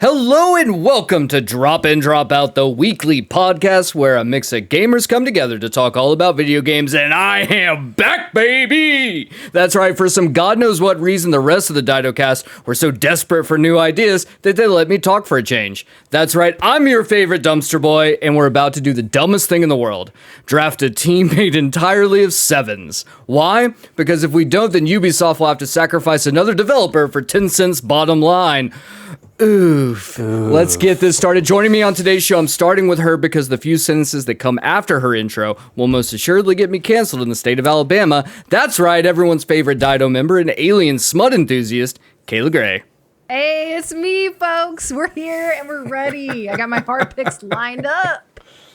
Hello and welcome to Drop In, Drop Out, the weekly podcast where a mix of gamers come together to talk all about video games, and I am back, baby! That's right, for some God knows what reason the rest of the DidoCast were so desperate for new ideas that they let me talk for a change. That's right, I'm your favorite dumpster boy, and we're about to do the dumbest thing in the world. Draft a team made entirely of sevens. Why? Because if we don't, then Ubisoft will have to sacrifice another developer for 10 cents bottom line. Oof. Let's get this started. Joining me on today's show, I'm starting with her because the few sentences that come after her intro will most assuredly get me canceled in the state of Alabama. That's right, everyone's favorite Dido member and alien smut enthusiast, Kayla Gray. Hey, it's me, folks. We're here and we're ready. I got my hard picks lined up.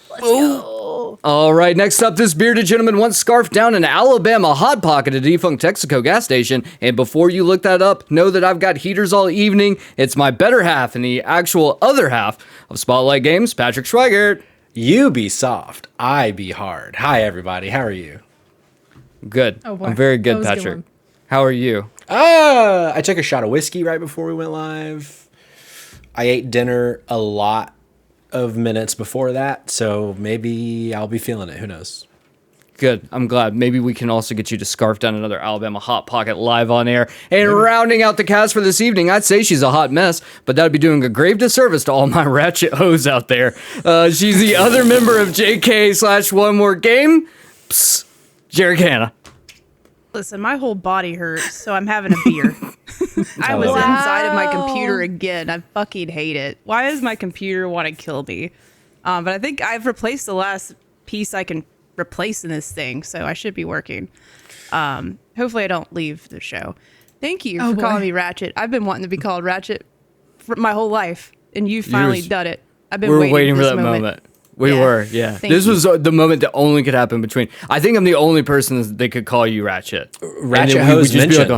Let's go. All right, next up, this bearded gentleman once scarfed down an Alabama Hot Pocket at a defunct Texaco gas station. And before you look that up, know that I've got heaters all evening. It's my better half and the actual other half of Spotlight Games, Patrick Schweigert. You be soft, I be hard. Hi, everybody. How are you? Good. Oh, boy. I'm very That good, was a good Patrick. one. How are you? I took a shot of whiskey right before we went live. I ate dinner a lot of minutes before that, so maybe I'll be feeling it. Who knows? Good. I'm glad. Maybe we can also get you to scarf down another Alabama Hot Pocket live on air. And rounding out the cast for this evening, I'd say she's a hot mess, but that'd be doing a grave disservice to all my ratchet hoes out there. She's the other member of JK / One More Game. Psst. Jarek Hanna. Listen, my whole body hurts, so I'm having a beer. I was inside of my computer again. I fucking hate it. Why does my computer want to kill me? But I think I've replaced the last piece I can replace in this thing, so I should be working. Hopefully I don't leave the show. Thank you for calling me Ratchet. I've been wanting to be called Ratchet for my whole life, and you finally done it. I've been waiting for that moment. We were. This was the moment that only could happen between. I think I'm the only person that could call you Ratchet. Ratchet hose mentioned.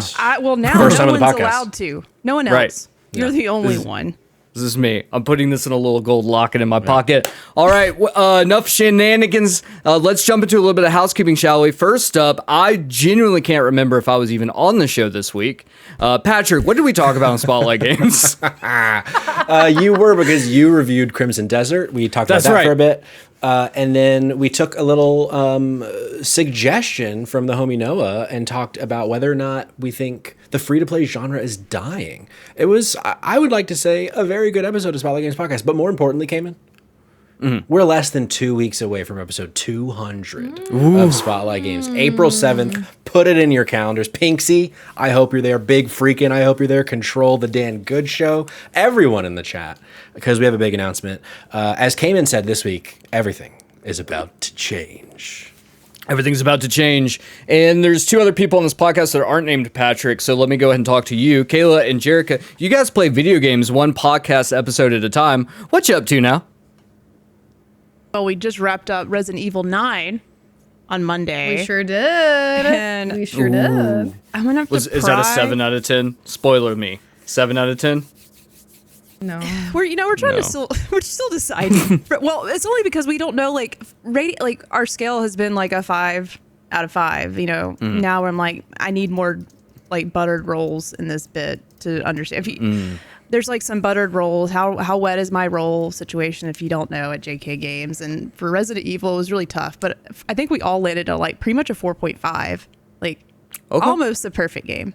Well, now First time no on the one's podcast. allowed to. No one else. Right. You're the only one. This is me. I'm putting this in a little gold locket in my pocket. All right, enough shenanigans. Let's jump into a little bit of housekeeping, shall we? First up, I genuinely can't remember if I was even on the show this week. Patrick, what did we talk about in Spotlight Games? You were, because you reviewed Crimson Desert. We talked about that for a bit. And then we took a little suggestion from the homie Noah and talked about whether or not we think the free-to-play genre is dying. It was, I would like to say, a very good episode of Spotlight Games Podcast. But more importantly, Cayman, we're less than 2 weeks away from episode 200 of Spotlight Games. April 7th. Put it in your calendars. Pinksy, I hope you're there. Big Freakin', I hope you're there. Control, the Dan Good Show. Everyone in the chat, because we have a big announcement. As Cayman said this week, everything is about to change. Everything's about to change. And there's two other people on this podcast that aren't named Patrick, so let me go ahead and talk to you. Kayla and Jerica, you guys play video games one podcast episode at a time. What you up to now? Well, we just wrapped up Resident Evil 9 on Monday. We sure did. And We sure did. I'm gonna have to Is that a 7 out of 10? Spoiler me. 7 out of 10? No. We're trying to still we're still deciding. Well, it's only because we don't know, like, our scale has been like a 5 out of 5. Now I'm like, I need more like buttered rolls in this bit to understand. There's like some buttered rolls. How wet is my roll situation, if you don't know, at JK Games. And for Resident Evil, it was really tough. But I think we all landed at like pretty much a 4.5. Like, almost a perfect game.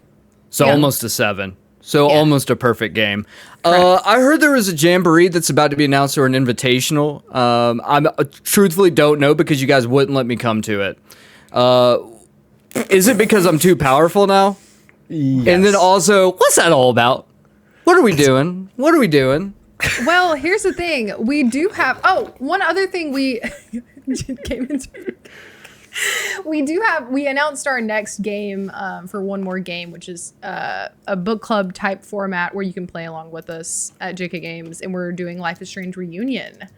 So almost a 7. So almost a perfect game. I heard there was a jamboree that's about to be announced, or an invitational. I truthfully don't know because you guys wouldn't let me come to it. Is it because I'm too powerful now? Yes. And then also, what's that all about? What are we doing? What are we doing? Well, here's the thing. We do have. Oh, one other thing we came into. We announced our next game for One More Game, which is a book club type format where you can play along with us at JK Games, and we're doing Life is Strange Reunion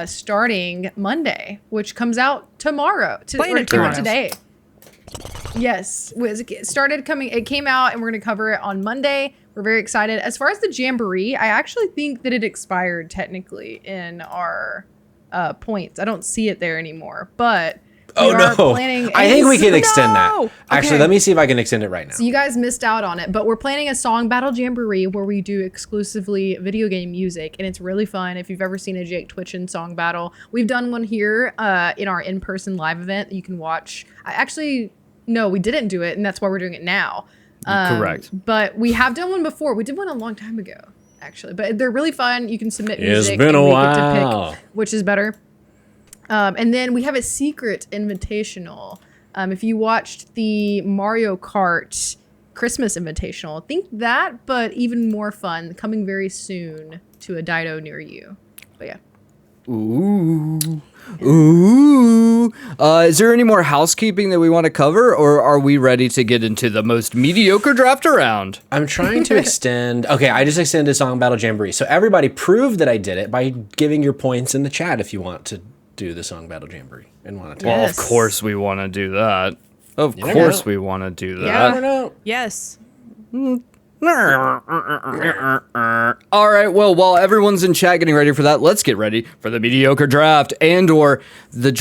starting Monday, which comes out tomorrow. Today. Yes, it came out, and we're going to cover it on Monday. We're very excited. As far as the jamboree, I actually think that it expired technically in our points. I don't see it there anymore, but Planning I think we can extend that. Actually, Okay. let me see if I can extend it right now. So you guys missed out on it, but we're planning a song battle jamboree where we do exclusively video game music, and it's really fun. If you've ever seen a Jake Twitchin song battle, we've done one here in our in-person live event that you can watch. No, we didn't do it, and that's why we're doing it now. Correct. But we have done one before. We did one a long time ago, actually. But they're really fun. You can submit music. It's been a and we while. get to pick which is better. And then we have a secret invitational. If you watched the Mario Kart Christmas invitational, think that, but even more fun, coming very soon to a Dido near you. But yeah. Ooh. Is there any more housekeeping that we want to cover, or are we ready to get into the most mediocre draft around? I'm trying to extend. Okay, I just extended Song Battle Jamboree. So everybody prove that I did it by giving your points in the chat if you want to do the Song Battle Jamboree and want to. Well, of course we want to do that. Of course we want to do that. Yeah. Yes. All right, well, while everyone's in chat getting ready for that, let's get ready for the mediocre draft and or the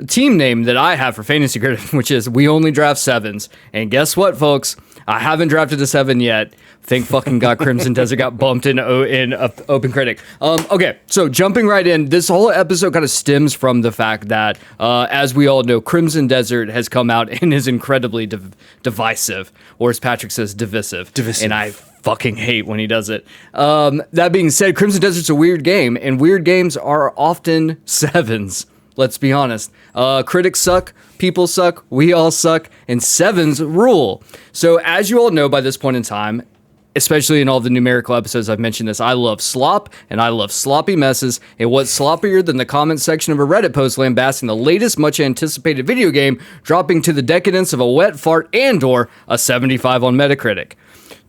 team name that I have for Fantasy Critic, which is we only draft 7s. And guess what, folks? I haven't drafted a 7 yet. Thank fucking God Crimson Desert got bumped in opencritic. Okay, so jumping right in, this whole episode kind of stems from the fact that, as we all know, Crimson Desert has come out and is incredibly divisive, or as Patrick says, divisive. And I fucking hate when he does it. That being said, Crimson Desert's a weird game, and weird games are often 7s. Let's be honest. Critics suck, people suck, we all suck, and 7s rule. So as you all know by this point in time, especially in all the numerical episodes I've mentioned this, I love slop, and I love sloppy messes, and what's sloppier than the comment section of a Reddit post lambasting the latest much-anticipated video game dropping to the decadence of a wet fart and or a 75 on Metacritic.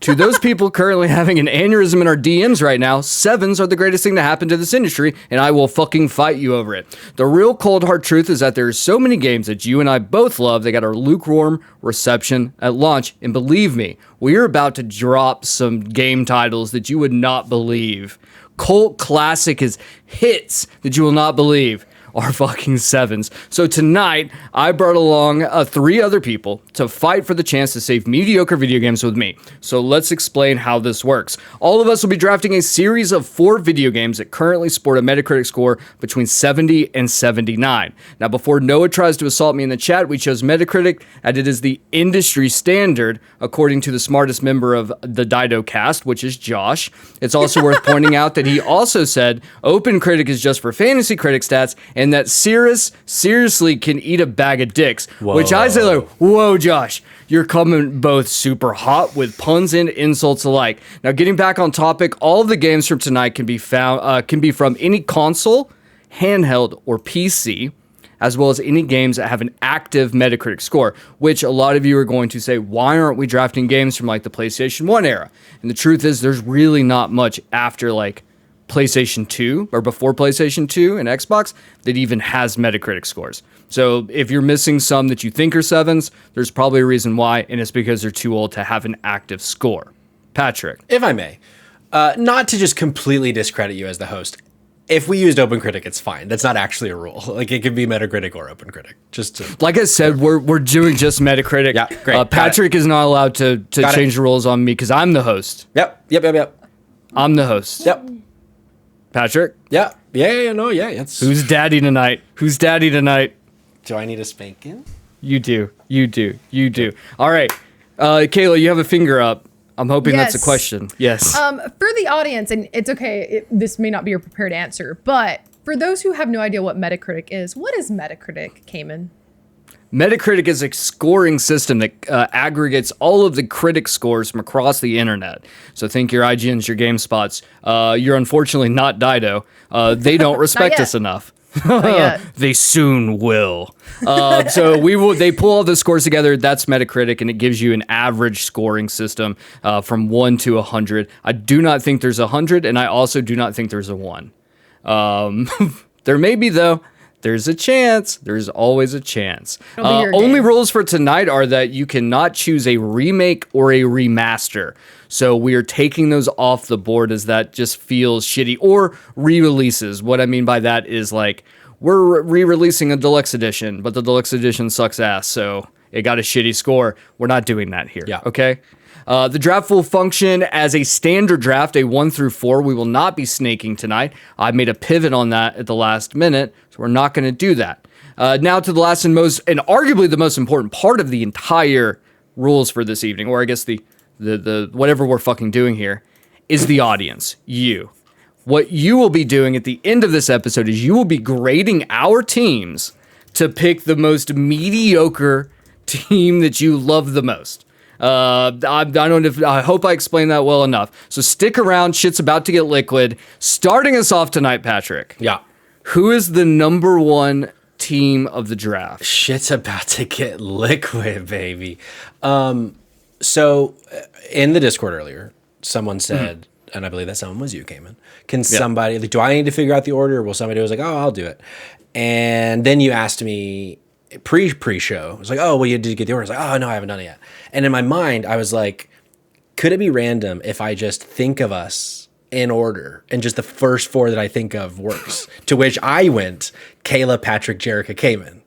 To those people currently having an aneurysm in our DMs right now, 7s are the greatest thing to happen to this industry, and I will fucking fight you over it. The real cold hard truth is that there's so many games that you and I both love that got our lukewarm reception at launch, and believe me, we're about to drop some game titles that you would not believe. Cult classic is hits that you will not believe are fucking 7s. So tonight, I brought along 3 other people to fight for the chance to save mediocre video games with me. So let's explain how this works. All of us will be drafting a series of 4 video games that currently sport a Metacritic score between 70 and 79. Now, before Noah tries to assault me in the chat, we chose Metacritic as it is the industry standard, according to the smartest member of the Dido cast, which is Josh. It's also worth pointing out that he also said opencritic is just for fantasy critic stats, and that Cirrus seriously can eat a bag of dicks. Whoa. Which I say like, whoa, Josh, you're coming both super hot with puns and insults alike. Now, getting back on topic, all of the games from tonight can be from any console, handheld, or PC, as well as any games that have an active Metacritic score, which a lot of you are going to say, why aren't we drafting games from like the PlayStation 1 era? And the truth is there's really not much after like PlayStation 2 or before PlayStation 2 and Xbox that even has Metacritic scores. So if you're missing some that you think are 7s, there's probably a reason why, and it's because they're too old to have an active score. Patrick. If I may, not to just completely discredit you as the host, if we used OpenCritic, it's fine. That's not actually a rule. Like, it could be Metacritic or OpenCritic. Just to, like I said, we're doing just Metacritic. Yeah, great. Patrick is not allowed to change the rules on me because I'm the host. Yep. I'm the host. Yep. Patrick? Yeah. It's... Who's daddy tonight? Do I need a spanking? You do. All right. Kayla, you have a finger up. I'm hoping that's a question. Yes. For the audience, and it's okay, this may not be a prepared answer, but for those who have no idea what Metacritic is, what is Metacritic, Cayman? Metacritic is a scoring system that aggregates all of the critic scores from across the internet. So think your IGNs, your GameSpots. You're unfortunately not Dido. They don't respect us enough. They soon will. They pull all the scores together. That's Metacritic, and it gives you an average scoring system from 1 to 100. I do not think there's 100, and I also do not think there's a 1. There may be, though. There's a chance. There's always a chance. Only rules for tonight are that you cannot choose a remake or a remaster. So we are taking those off the board as that just feels shitty. Or re-releases. What I mean by that is like we're re-releasing a deluxe edition, but the deluxe edition sucks ass, so it got a shitty score. We're not doing that here. Yeah. Okay. The draft will function as a standard draft, a 1 through 4. We will not be snaking tonight. I made a pivot on that at the last minute, so we're not going to do that. Now to the last and arguably the most important part of the entire rules for this evening, or I guess the whatever we're fucking doing here, is the audience, you. What you will be doing at the end of this episode is you will be grading our teams to pick the most mediocre team that you love the most. I hope I explained that well enough. So stick around. Shit's about to get liquid. Starting us off tonight, Patrick. Yeah. Who is the number one team of the draft? Shit's about to get liquid, baby. So in the Discord earlier, someone said, and I believe that someone was you, Cayman. Can somebody, do I need to figure out the order? Or will somebody was like, oh, I'll do it. And then you asked me pre-show. I was like, oh, well, you did get the order. I was like, oh, no, I haven't done it yet. And in my mind, I was like, could it be random if I just think of us in order and just the first 4 that I think of works? To which I went, Kayla, Patrick, Jerica, Cayman.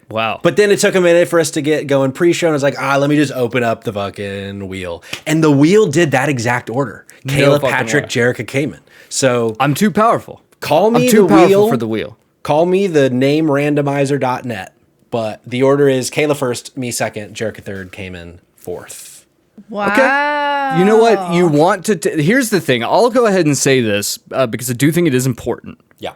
Wow. But then it took a minute for us to get going pre-show, and I was like, let me just open up the fucking wheel. And the wheel did that exact order. Kayla, Patrick, Jerica, Cayman. So I'm too powerful. Call me I'm too the powerful wheel for the wheel. Call me the namerandomizer.net. But the order is Kayla first, me second, Jerica third, Cayman fourth. Wow. Okay. You know what? You want to... Here's the thing. I'll go ahead and say this because I do think it is important. Yeah.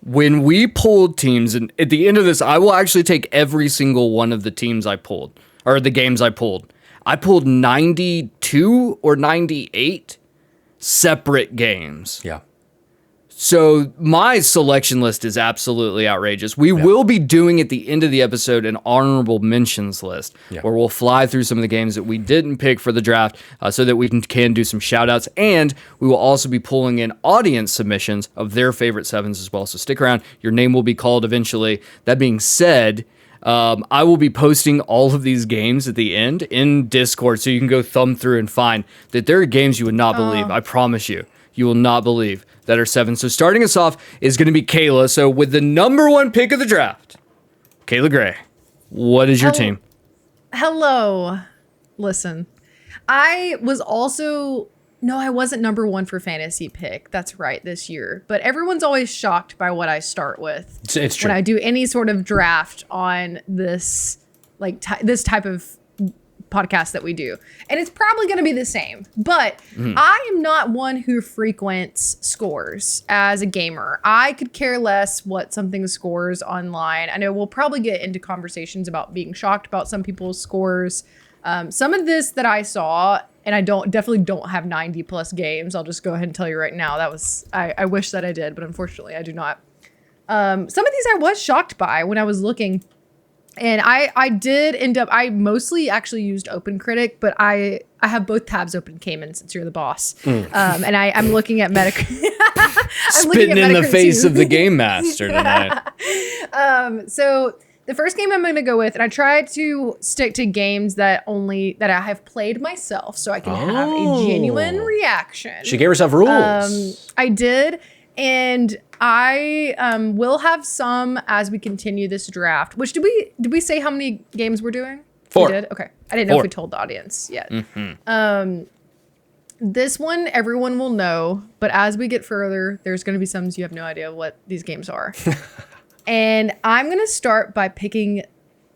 When we pulled teams, and at the end of this, I will actually take every single one of the teams I pulled, or the games I pulled. I pulled 92 or 98 separate games. Yeah. So my selection list is absolutely outrageous. We will be doing at the end of the episode an honorable mentions list where we'll fly through some of the games that we didn't pick for the draft so that we can do some shout outs. And we will also be pulling in audience submissions of their favorite 7s as well. So stick around. Your name will be called eventually. That being said, I will be posting all of these games at the end in Discord so you can go thumb through and find that there are games you would not believe. I promise you. You will not believe that are 7. So starting us off is going to be Kayla. So with the number 1 pick of the draft, Kayla Gray, what is your team? Hello. Listen, I wasn't number 1 for fantasy pick. That's right, this year. But everyone's always shocked by what I start with. It's true. When I do any sort of draft on this, this type of podcast that we do, and it's probably going to be the same, but I am not one who frequents scores as a gamer. I could care less what something scores online. I know we'll probably get into conversations about being shocked about some people's scores. Some of this that I saw, and I definitely don't have 90 plus games. I'll just go ahead and tell you right now, I wish that I did, but unfortunately I do not. Some of these I was shocked by when I was looking. And I did end up, I mostly actually used opencritic, but I have both tabs open, Cayman, since you're the boss. And I'm looking at Metacritic. Spitting in the face of the game master tonight. So the first game I'm going to go with, and I tried to stick to games that I have played myself so I can have a genuine reaction. She gave herself rules. I did. And I will have some as we continue this draft. Which did we say how many games we're doing? 4. We did? Okay. I didn't know if we told the audience yet. This one everyone will know, but as we get further, there's going to be some you have no idea what these games are. And I'm going to start by picking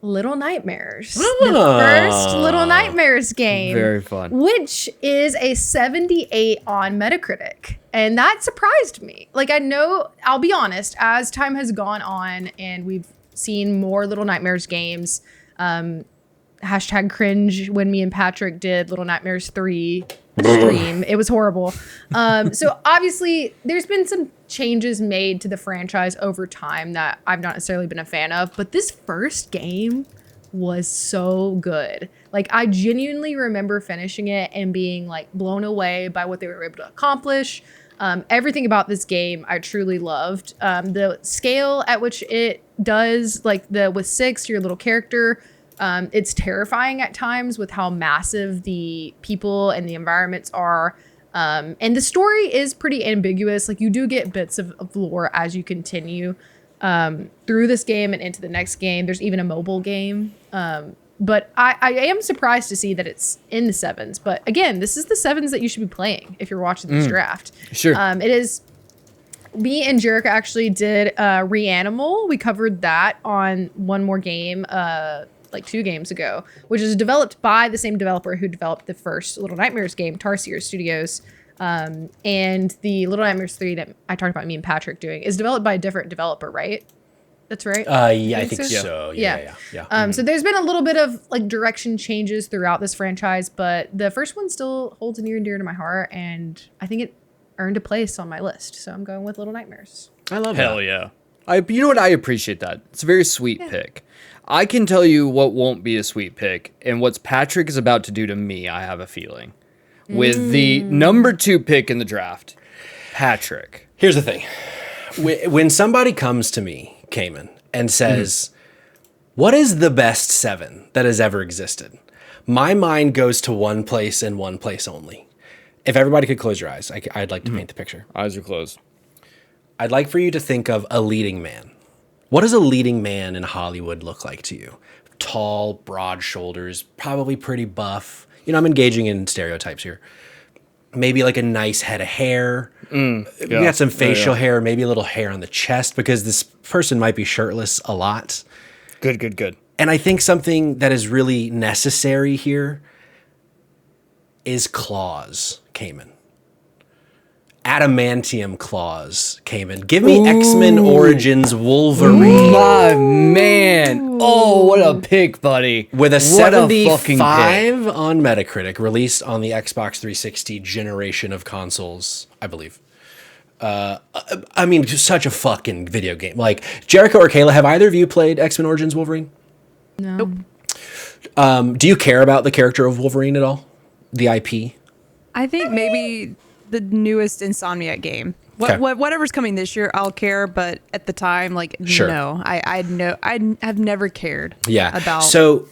Little Nightmares. The first Little Nightmares game. Very fun. Which is a 78 on Metacritic. And that surprised me. I know, I'll be honest, as time has gone on and we've seen more Little Nightmares games, hashtag cringe when me and Patrick did Little Nightmares 3 stream. It was horrible. So obviously there's been some changes made to the franchise over time that I've not necessarily been a fan of, but this first game was so good. I genuinely remember finishing it and being blown away by what they were able to accomplish. Everything about this game I truly loved. The scale at which it does, with 6, your little character, it's terrifying at times with how massive the people and the environments are. And the story is pretty ambiguous. You do get bits of lore as you continue. through this game and into the next game. There's even a mobile game. But I am surprised to see that it's in the 7s. But again, this is the 7s that you should be playing if you're watching this draft. Sure. It is. Me and Jerica actually did Reanimal. We covered that on One More Game like 2 games ago, which is developed by the same developer who developed the first Little Nightmares game, Tarsier Studios. And the Little Nightmares 3 that I talked about me and Patrick doing is developed by a different developer, right? That's right. Yeah, I think so. Yeah. So there's been a little bit of like direction changes throughout this franchise, but the first one still holds near and dear to my heart, and I think it earned a place on my list. So I'm going with Little Nightmares. I love Hell yeah. You know what? I appreciate that. It's a very sweet pick. I can tell you what won't be a sweet pick, and what Patrick is about to do to me, I have a feeling. With the number 2 pick in the draft, Patrick. Here's the thing. When somebody comes to me, Cayman, and says, what is the best 7 that has ever existed? My mind goes to one place and one place only. If everybody could close your eyes, I'd like to paint the picture. Eyes are closed. I'd like for you to think of a leading man. What does a leading man in Hollywood look like to you? Tall, broad shoulders, probably pretty buff. You know, I'm engaging in stereotypes here. Maybe like a nice head of hair. We got some facial hair, maybe a little hair on the chest, because this person might be shirtless a lot. Good. And I think something that is really necessary here is claws, Cayman. Adamantium claws, Cayman. Give me X-Men Origins Wolverine. My man. Oh, what a pick, buddy. With a What a fucking 75 pick. on Metacritic, released on the Xbox 360 generation of consoles, I believe. I mean, just such a fucking video game. Like, Jericho or Kayla, have either of you played X-Men Origins Wolverine? No. Nope. Do you care about the character of Wolverine at all? The IP? I think maybe the newest Insomniac game. Okay. Whatever's coming this year, I'll care. But at the time, like, Sure. no, I have never cared. Yeah. About So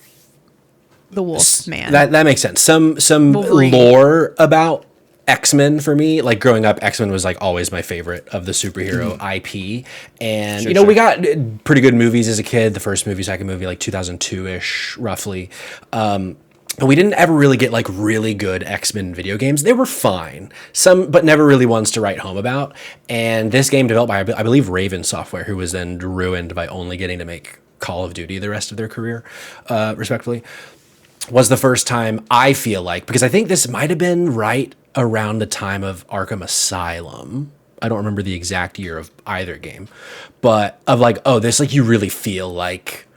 the Wolf Man. that makes sense. Some Wolverine. lore about X-Men for me, like growing up, X-Men was like always my favorite of the superhero IP. And, we got pretty good movies as a kid. The first movie, second movie, like 2002-ish, roughly. But we didn't ever really get like really good X-Men video games. They were fine, but never really ones to write home about. And this game developed by, I believe, Raven Software, who was then ruined by only getting to make Call of Duty the rest of their career, respectively, was the first time I feel like, because I think this might have been right around the time of Arkham Asylum. I don't remember the exact year of either game, but of like, oh, this, like, you really feel like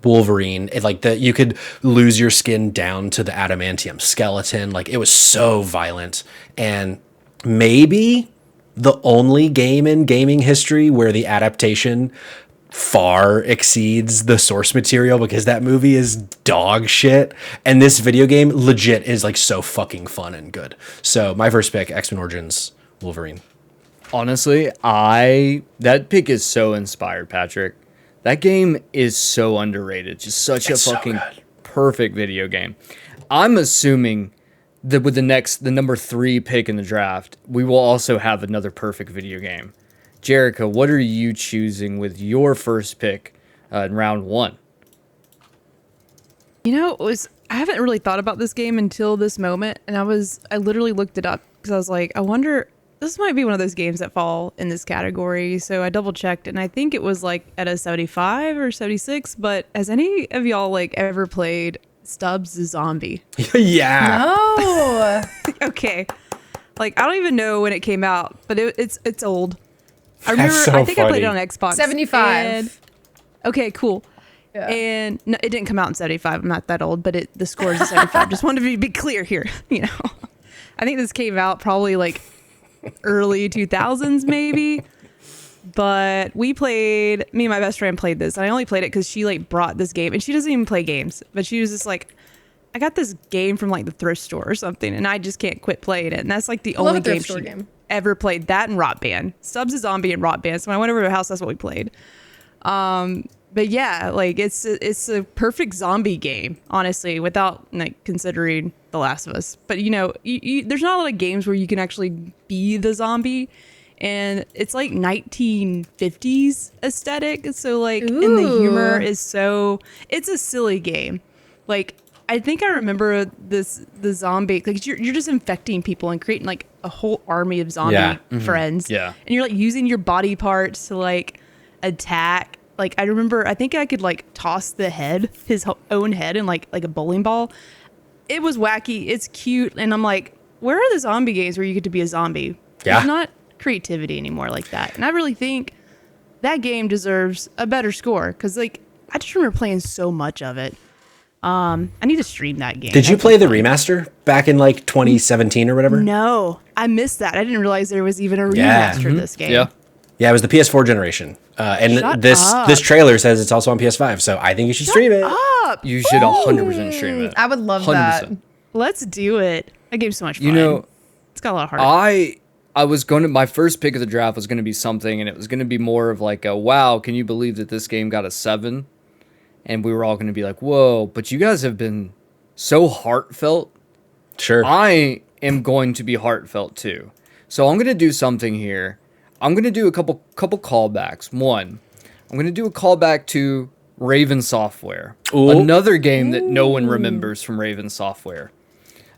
Wolverine, you could lose your skin down to the adamantium skeleton. Like, it was so violent, and maybe the only game in gaming history where the adaptation far exceeds the source material, because that movie is dog shit, and this video game legit is like so fucking fun and good. So my first pick, X-Men Origins Wolverine. Honestly, that pick is so inspired, Patrick. That game is so underrated. Just such a fucking perfect video game. I'm assuming that with the number 3 pick in the draft, we will also have another perfect video game. Jerica, what are you choosing with your first pick in round 1? You know, I haven't really thought about this game until this moment, and I literally looked it up because I was like, I wonder, this might be one of those games that fall in this category. So I double checked, and I think it was like at a 75 or 76. But has any of y'all like ever played Stubbs the Zombie? Yeah. Oh. Okay. Like, I don't even know when it came out, but it's old. I remember, so I think I played it funny. on Xbox. 75. Okay, cool. Yeah. And no, it didn't come out in 75. I'm not that old, but the score is a 75. Just wanted to be clear here. You know, I think this came out probably like early 2000s maybe. But me and my best friend played this. And I only played it because she like brought this game, and she doesn't even play games, but she was just like, I got this game from like the thrift store or something, and I just can't quit playing it. And that's like the only game ever played. That and Rock Band. Stubbs the Zombie and Rock Band. So when I went over to her house, that's what we played. But yeah, like it's a perfect zombie game, honestly, without like considering The Last of Us. But you know, there's not a lot of games where you can actually be the zombie. and it's like 1950s aesthetic. So like, and the humor is it's a silly game. Like, I think I remember the zombie, like you're just infecting people and creating like a whole army of zombie friends. Yeah. And you're like using your body parts to like attack. Like, I remember, I think I could like toss his own head in like a bowling ball. It was wacky. It's cute. And I'm like, where are the zombie games where you get to be a zombie? Yeah. There's not creativity anymore like that. And I really think that game deserves a better score. Because like, I just remember playing so much of it. I need to stream that game. Did you play the remaster back in like 2017 or whatever? No, I missed that. I didn't realize there was even a remaster of this game. Yeah, it was the PS4 generation. And Shut this up. this trailer says it's also on PS5, so I think you should stream it. You should 100% stream it. I would love that. Let's do it. That game's so much fun. You know, it's got a lot of heart. I was going to, my first pick of the draft was going to be something, and it was going to be more of like a, wow, can you believe that this game got a 7? And we were all going to be like, whoa, but you guys have been so heartfelt. Sure. I am going to be heartfelt too. So I'm going to do something here. I'm going to do a couple callbacks. One, I'm going to do a callback to Raven Software. Ooh. Another game that no one remembers from Raven Software.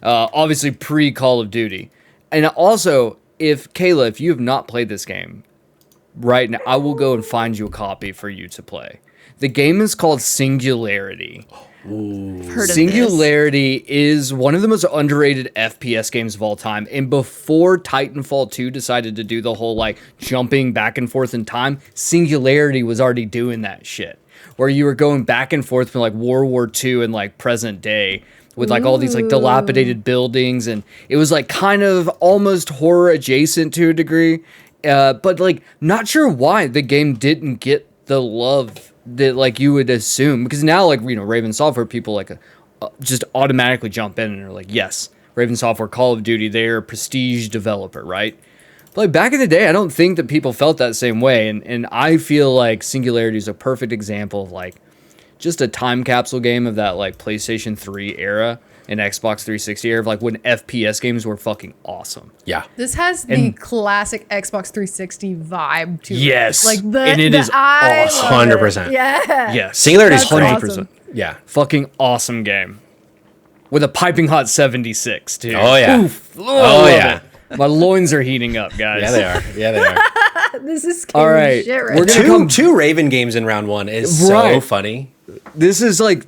Obviously pre-Call of Duty. And also, Kayla, if you have not played this game, right now, I will go and find you a copy for you to play. The game is called Singularity. Singularity is one of the most underrated FPS games of all time. And before Titanfall 2 decided to do the whole like jumping back and forth in time, Singularity was already doing that shit. Where you were going back and forth from like World War II and like present day with like all these like dilapidated buildings. And it was like kind of almost horror adjacent to a degree. But like not sure why the game didn't get the love that like you would assume, because now like, you know, Raven Software people like just automatically jump in and are like, yes, Raven Software, Call of Duty, they're a prestige developer, right? But like back in the day, I don't think that people felt that same way, and I feel like Singularity is a perfect example of like just a time capsule game of that like PlayStation 3 era and Xbox 360 era of like when FPS games were fucking awesome. Yeah. This has the classic Xbox 360 vibe to Yes. it. Like And it is awesome. 100%. Yeah. Yes. Singularity is That's 100%. awesome. Yeah. Fucking awesome game. With a piping hot 76 too. Oh yeah. Oof. Oh yeah. My loins are heating up, guys. Yeah, they are. Yeah, they are. This is scary All right. shit right We're now. gonna Two Raven games in round one is so Right. funny. This is like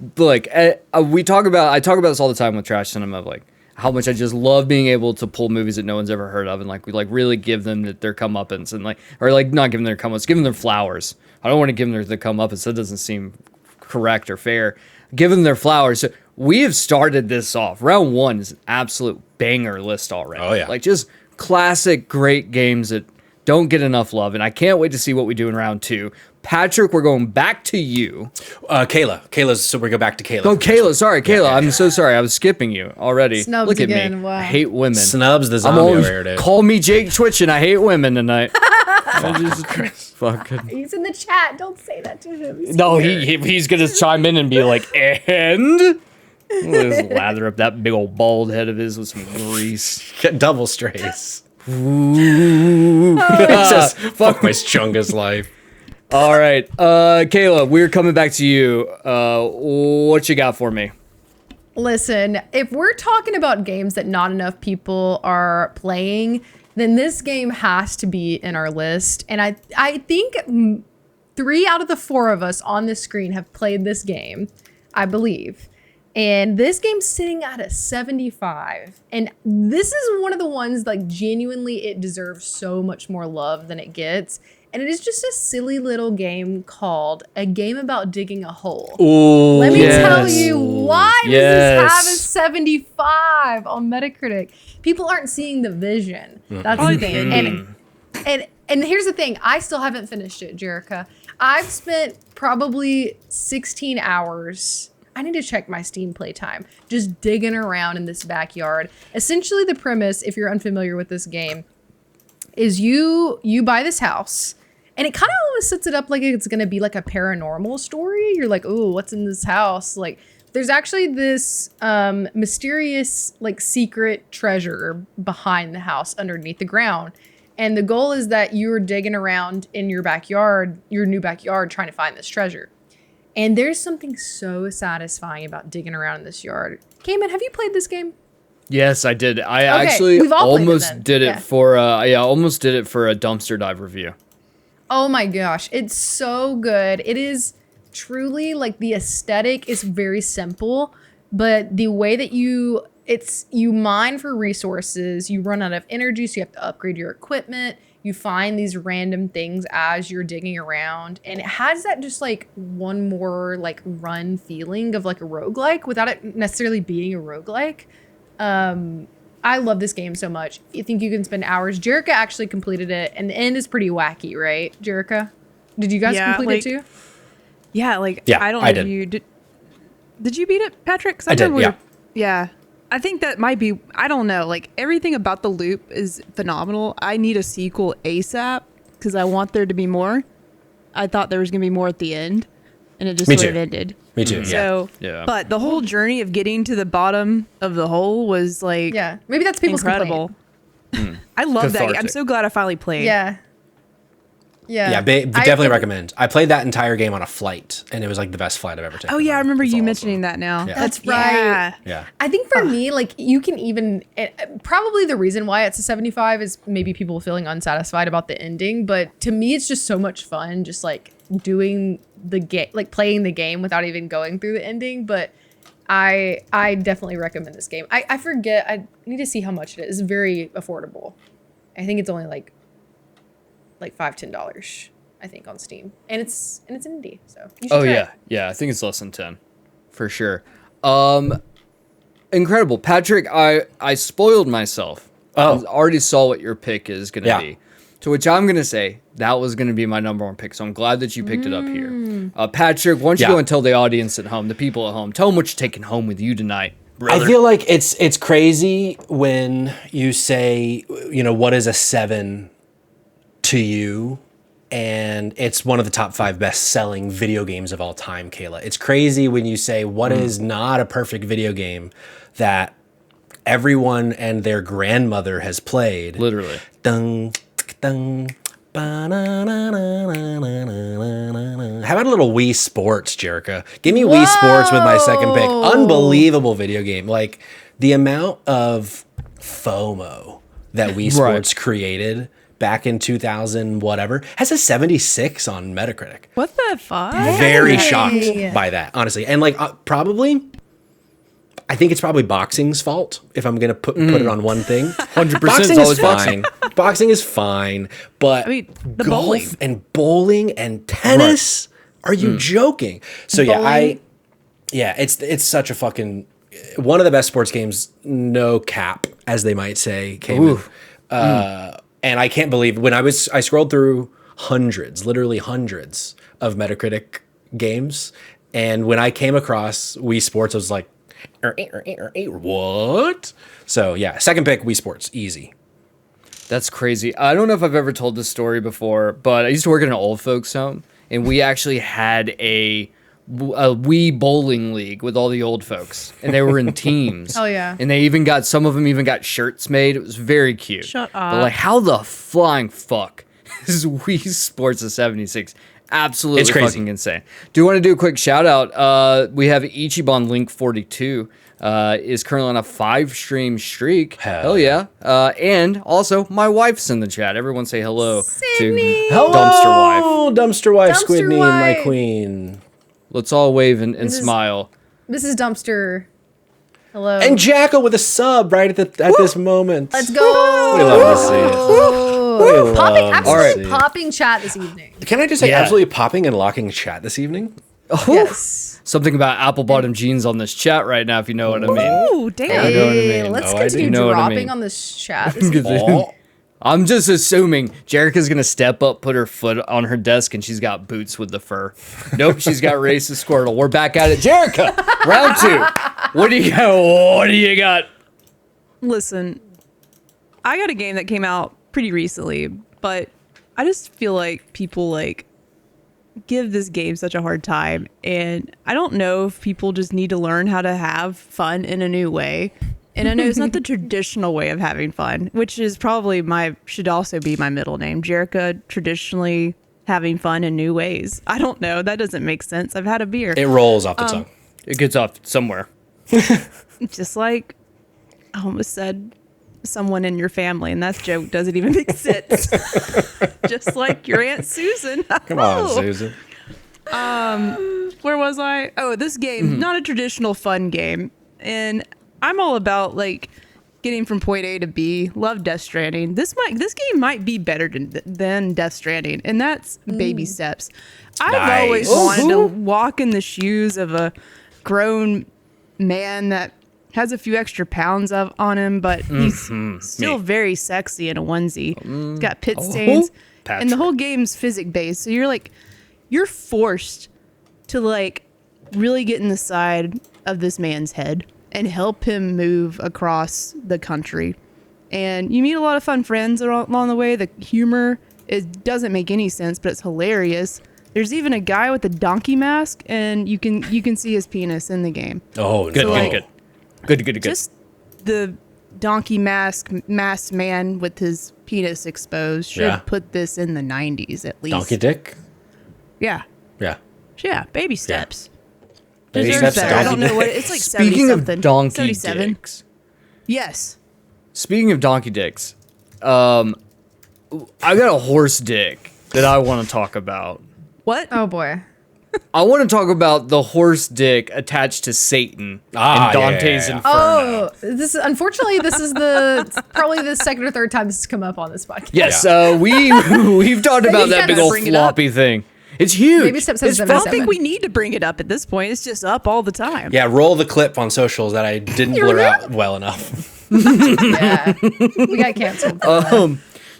I talk about this all the time with Trash Cinema, of like how much I just love being able to pull movies that no one's ever heard of and like we like really give them their comeuppance and like, or like not give them their comeuppance, give them their flowers. I don't want to give them their comeuppance. That doesn't seem correct or fair. Give them their flowers. So we have started this off. Round one is an absolute banger list already. Oh, yeah. Like just classic great games that don't get enough love, and I can't wait to see what we do in round two. Patrick, we're going back to you. Kayla's, so we go back to Kayla. Oh, Kayla, sorry, Kayla. yeah, I'm so sorry. I was skipping you already. Snubs Look at again, me. wow. I hate women. Snubs the I'm zombie always, over here, dude. call me Jake Twitch, and I hate women tonight. Fucking. He's in the chat. Don't say that to him. He's No, scared. he's gonna chime in and be like, and we'll just lather up that big old bald head of his with some grease. Get double strays. Ooh. Just fuck my Chunga's life. All right, Kayla, we're coming back to you. What you got for me? Listen, if we're talking about games that not enough people are playing, then this game has to be in our list. And I think 3 out of the 4 of us on this screen have played this game, I believe. And this game's sitting at a 75. And this is one of the ones, like, genuinely, it deserves so much more love than it gets. And it is just a silly little game called A Game About Digging a Hole. Ooh, Let me yes. tell you, why does Yes. this have a 75 on Metacritic? People aren't seeing the vision. That's the thing. And here's the thing. I still haven't finished it, Jerica. I've spent probably 16 hours. I need to check my Steam playtime. Just digging around in this backyard. Essentially, the premise, if you're unfamiliar with this game, is you buy this house, and it kind of almost sets it up like it's going to be like a paranormal story. You're like, oh, what's in this house? Like, there's actually this mysterious, like, secret treasure behind the house underneath the ground. And the goal is that you're digging around in your backyard, your new backyard, trying to find this treasure. And there's something so satisfying about digging around in this yard. Cayman, have you played this game? Yes, I did. I Okay, actually we've all played it almost then. did it Yeah. for almost did it for a dumpster dive review. Oh my gosh, it's so good. It is truly like the aesthetic is very simple, but the way that you mine for resources, you run out of energy, so you have to upgrade your equipment. You find these random things as you're digging around, and it has that just like one more like run feeling of like a roguelike without it necessarily being a roguelike. I love this game so much. I think you can spend hours. Jerica actually completed it, and the end is pretty wacky, right, Jerica? Did you guys complete it too? Yeah, like Yeah, I don't know I if did. you did. Did you beat it, Patrick? 'Cause I did, remember yeah. Yeah. I think that might be, I don't know, like everything about the loop is phenomenal. I need a sequel ASAP because I want there to be more. I thought there was going to be more at the end, and it just Me sort too. of ended. Me too. So, Yeah. but the whole journey of getting to the bottom of the hole was like Yeah, maybe that's people's incredible. I love that. I'm Cathartic. so glad I finally played. complaint. Yeah. Yeah, definitely recommend. I played that entire game on a flight, and it was like the best flight I've ever taken. Oh yeah, I remember It's you awesome. mentioning that now. Yeah. That's right. Yeah. Yeah. I think for me, like you can even probably the reason why it's a 75 is maybe people feeling unsatisfied about the ending. But to me, it's just so much fun, just like doing the game, like playing the game without even going through the ending. But I definitely recommend this game. I forget. I need to see how much it is. It's very affordable. I think it's only like $5-10. I think on Steam, and it's an indie, so you should Oh try yeah, it. yeah. I think it's less than 10, for sure. Incredible, Patrick. I spoiled myself. Oh. I already saw what your pick is gonna Yeah. be. To which I'm gonna say that was gonna be my number one pick. So I'm glad that you picked it up here. Patrick, why don't you Yeah. go and tell the audience at home, the people at home, tell them what you're taking home with you tonight, brother. I feel like it's crazy when you say, what is a 7 to you, and it's one of the top 5 best-selling video games of all time, Kayla. It's crazy when you say what is not a perfect video game that everyone and their grandmother has played. Literally. Dun, dun, ba-na-na-na-na-na-na-na-na. How about a little Wii Sports, Jerica? Give me Wii Sports with my second pick. Whoa. Unbelievable video game. Like the amount of FOMO that Wii Sports created back in 2000, whatever, has a 76 on Metacritic. What the fuck? Very Dang. shocked by that, honestly. And like I think it's probably boxing's fault if I'm gonna put it on one thing. 100% Boxing is always is fine. Boxing is fine, but I mean, the golf bowling. and bowling and tennis. Are you joking? So Bowling? it's such a fucking one of the best sports games. No cap, as they might say. Cayman. And I can't believe when I scrolled through literally hundreds of Metacritic games, and when I came across Wii Sports, I was like, what? So yeah, second pick, Wii Sports, easy. That's crazy. I don't know if I've ever told this story before, but I used to work in an old folks home, and we actually had a Wii bowling league with all the old folks, and they were in teams. Oh, yeah. And some of them even got shirts made. It was very cute. Shut But up. like, how the flying fuck is Wii Sports a 76? Absolutely It's crazy. fucking insane. Do you want to do a quick shout out? We have Ichiban Link 42 is currently on a 5-stream streak. Hell yeah. And also my wife's in the chat. Everyone say hello Sydney. to Dumpster Wife. Dumpster Wife, Dumpster Squid Name, my Wife. queen. Let's all wave and is- smile. This is Dumpster. Hello. And Jackal with a sub right at this moment. Let's go. We love to see it. We love Popping, to absolutely see it. popping chat this evening. Can I just say Yeah. absolutely popping and locking chat this evening? Yes. Something about apple bottom jeans on this chat right now, if you know what I mean. Oh, damn. I know what I Hey, mean. let's No, I do. continue You know what I dropping mean. on this chat. This evening. Oh, I'm just assuming Jerica's gonna step up, put her foot on her desk, and she's got boots with the fur. Nope, she's got racist Squirtle. We're back at it. Jerica, round 2. What do you got? What do you got? Listen, I got a game that came out pretty recently, but I just feel like people like give this game such a hard time, and I don't know if people just need to learn how to have fun in a new way. And I know it's not the traditional way of having fun, which is probably should also be my middle name. Jerica, traditionally having fun in new ways. I don't know. That doesn't make sense. I've had a beer. It rolls off the tongue. It gets off somewhere. Just like I almost said someone in your family, and that joke doesn't even make sense. Just like your Aunt Susan. Come on, Susan. Where was I? Oh, this game, not a traditional fun game. And I'm all about like getting from point A to B. Love Death Stranding. This game might be better than Death Stranding, and that's baby steps. I've always wanted to walk in the shoes of a grown man that has a few extra pounds on him, but he's still very sexy in a onesie. He's got pit stains, and the whole game's physics based. So you're forced to like really get in the side of this man's head and help him move across the country. And you meet a lot of fun friends along the way. The humor doesn't make any sense, but it's hilarious. There's even a guy with a donkey mask, and you can see his penis in the game. Oh, good. Just the donkey masked man with his penis exposed should put this in the 90s at least. Donkey dick? Yeah. Yeah. Yeah, baby steps. Baby Deserves steps, better. I donkey don't know what dick. it's like. Speaking 70 of something. donkey 77. dicks. Yes. Speaking of donkey dicks, I got a horse dick that I want to talk about. What? Oh boy. I want to talk about the horse dick attached to Satan in Dante's Inferno. Oh, unfortunately this is probably the second or third time this has come up on this podcast. Yes, we've talked about that big old bring it up. floppy thing. It's huge. Baby steps It's has I been don't think we need to bring it up at this point. It's just up all the time. Yeah, roll the clip on socials that I didn't blur out well enough. Yeah, we got canceled.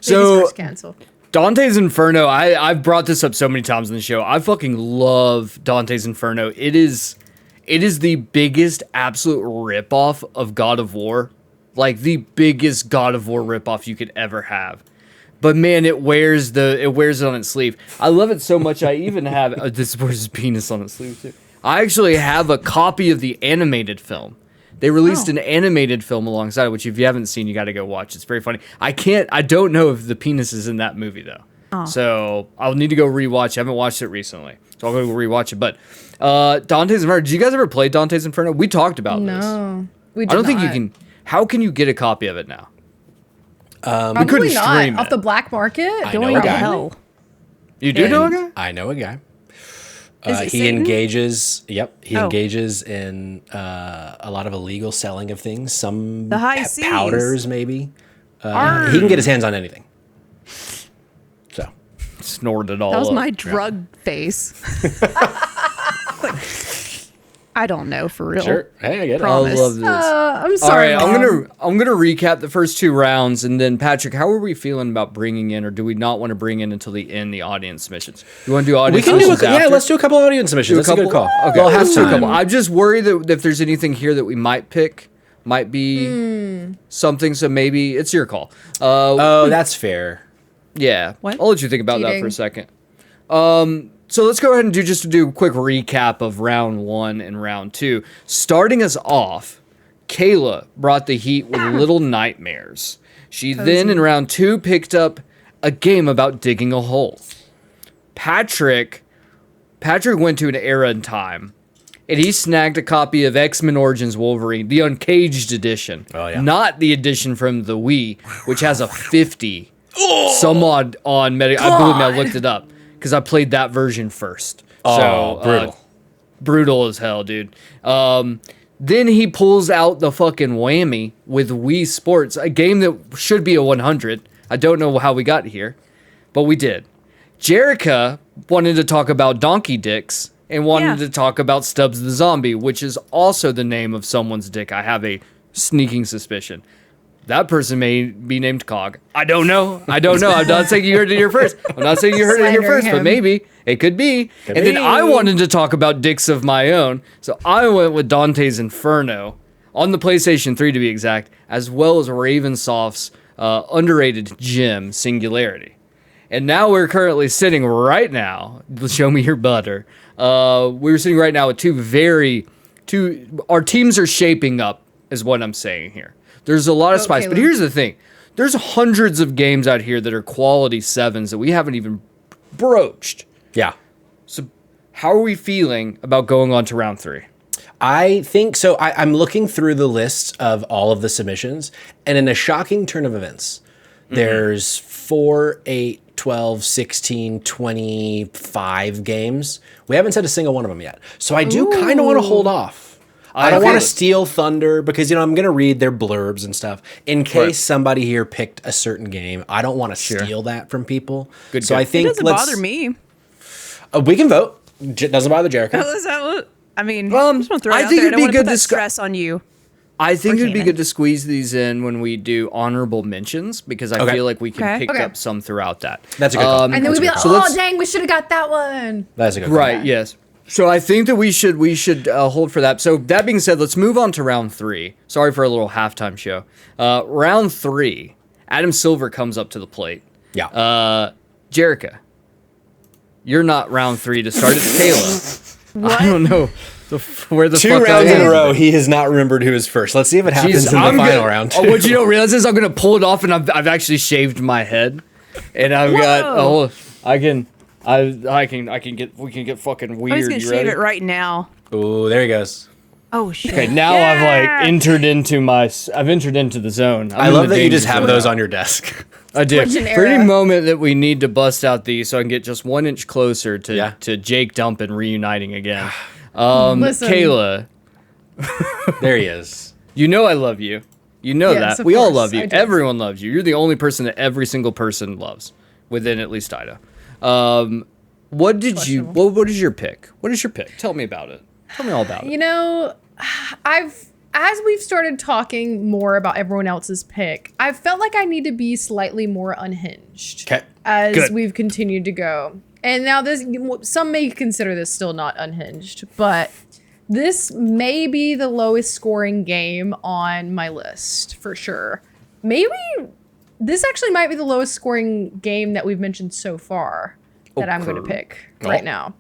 So first canceled. Dante's Inferno, I've brought this up so many times in the show. I fucking love Dante's Inferno. It is the biggest absolute ripoff of God of War. Like the biggest God of War ripoff you could ever have. But man, it wears it on its sleeve. I love it so much. I even have this wears his penis on its sleeve too. I actually have a copy of the animated film. They released an animated film alongside it, which if you haven't seen, you got to go watch. It's very funny. I don't know if the penis is in that movie though. Oh. So I'll need to go rewatch. I haven't watched it recently, so I'll go rewatch it. But Dante's Inferno. Did you guys ever play Dante's Inferno? We talked about this. No, we did I don't not. think you can. How can you get a copy of it now? Probably we couldn't not stream off it. the black market. I Going know a to guy. hell. You do know a guy? I know a guy. Is it He Satan? engages. Yep, he Oh. engages in a lot of illegal selling of things. Some The high seas. powders, maybe. He can get his hands on anything. So Snorted it all That was up. my drug face. I don't know for real. sure, hey, I get it. I Promise. love this. I'm All sorry. right, Mom. I'm gonna recap the first two rounds, and then Patrick, how are we feeling about bringing in, or do we not want to bring in until the end the audience submissions? You want to do We audience can do submissions after? let's do a couple audience submissions. That's a good call. Okay, We'll have let's do a time. couple. I'm just worried that if there's anything here that we might pick, might be something. So maybe it's your call. Oh, that's fair. Yeah, What? I'll let you think about that Cheating. for a second. So let's go ahead and do a quick recap of round 1 and round 2. Starting us off, Kayla brought the heat with Little Nightmares. She then in round 2 picked up a game about digging a hole. Patrick went to an era in time, and he snagged a copy of X-Men Origins Wolverine, the Uncaged edition. Oh, yeah. Not the edition from the Wii, which has a 50 some odd on Metacritic. I believe me, I looked it up because I played that version first. Oh, brutal. Brutal as hell, dude. Then he pulls out the fucking whammy with Wii Sports, a game that should be a 100. I don't know how we got here, but we did. Jerica wanted to talk about donkey dicks and wanted to talk about Stubbs the Zombie, which is also the name of someone's dick. I have a sneaking suspicion. That person may be named Cog. I don't know. I'm not saying you heard it here first. I'm not saying you heard it here Slandering first, but him. maybe it could be. And then I wanted to talk about dicks of my own, so I went with Dante's Inferno on the PlayStation 3 to be exact, as well as Ravensoft's underrated gem Singularity. And now we're currently sitting right now. Show me your butter. We're sitting right now with our teams are shaping up is what I'm saying here. There's a lot of spice, Caleb. but here's the thing. There's hundreds of games out here that are quality 7s that we haven't even broached. Yeah. So how are we feeling about going on to round 3? I think so. I'm looking through the list of all of the submissions, and in a shocking turn of events, there's 4, 8, 12, 16, 25 games. We haven't said a single one of them yet. So I do kind of want to hold off. I don't want to steal thunder because, I'm going to read their blurbs and stuff in case somebody here picked a certain game. I don't want to steal that from people. So I think it doesn't bother me. We can vote. Doesn't bother Jericho. Is that what? I mean, I just want to throw it I out think there. it'd I don't be want to good put that to stress on you. I think it'd be Kanan. good to squeeze these in when we do honorable mentions because I feel like we can pick up some throughout that. That's a good call. And then we'd be like, oh, dang, we should have got that one. That's a good call. Right, yes. So I think that we should hold for that. So that being said, let's move on to round 3. Sorry for a little halftime show. Round 3, Adam Silver comes up to the plate. Yeah. Jerica, you're not round 3 to start. It's Kayla. What? I don't know where the 2 fuck rounds I in am. a row, he has not remembered who is first. Let's see if it happens in the final round. Oh, what you don't realize is I'm gonna pull it off, and I've actually shaved my head, and I've got we can get fucking weird. I was gonna You shave ready? it right now. Ooh, there he goes. Oh shit! Okay, now I've entered into the zone. I love that you just have those on your desk. I do. Virgin For any era. moment that we need to bust out these, so I can get just 1 inch closer to Jake Dumpin reuniting again. Listen. Kayla, There he is. you know I love you. You know Yes, that. of We all course, love you. I do. Everyone loves you. You're the only person that every single person loves, within at least Ida. What is your pick? What is your pick? Tell me about it. Tell me all about it. As we've started talking more about everyone else's pick, I've felt like I need to be slightly more unhinged 'Kay. as Good. we've continued to go. And now some may consider this still not unhinged, but this may be the lowest scoring game on my list for sure. Maybe this actually might be the lowest scoring game that we've mentioned so far that I'm going to pick right now.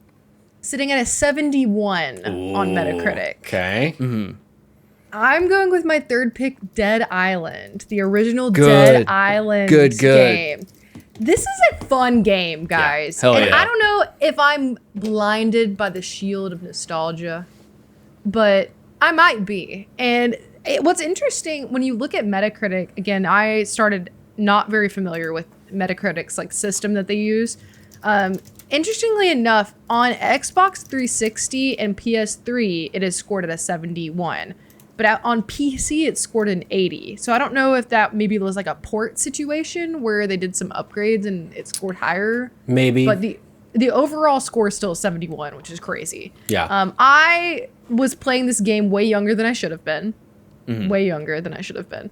Sitting at a 71 on Metacritic. Okay. I'm going with my third pick, Dead Island, the original Dead Island game. This is a fun game, guys. Hell and yeah. I don't know if I'm blinded by the shield of nostalgia, but I might be. And what's interesting, when you look at Metacritic, again, I started not very familiar with Metacritic's system that they use. Interestingly enough, on Xbox 360 and PS3, it is scored at a 71. But on PC, it's scored an 80. So I don't know if that maybe was a port situation where they did some upgrades and it scored higher. Maybe. But the overall score is still 71, which is crazy. Yeah. I was playing this game way younger than I should have been. Way younger than I should have been.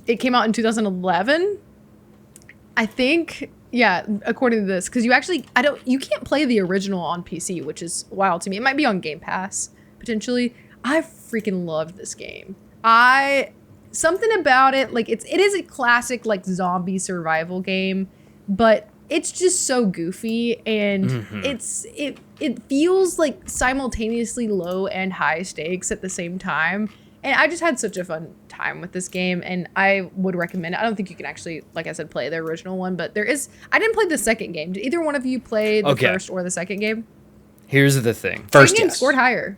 It came out in 2011, I think. Yeah, according to this, because you can't play the original on PC, which is wild to me. It might be on Game Pass potentially. I freaking loved this game. Something about it, it is a classic zombie survival game, but it's just so goofy and it feels simultaneously low and high stakes at the same time. And I just had such a fun time with this game, and I would recommend it. I don't think you can actually, like I said, play the original one, but I didn't play the second game. Did either one of you play the first or the second game? Here's the thing. First, Second game yes. scored higher.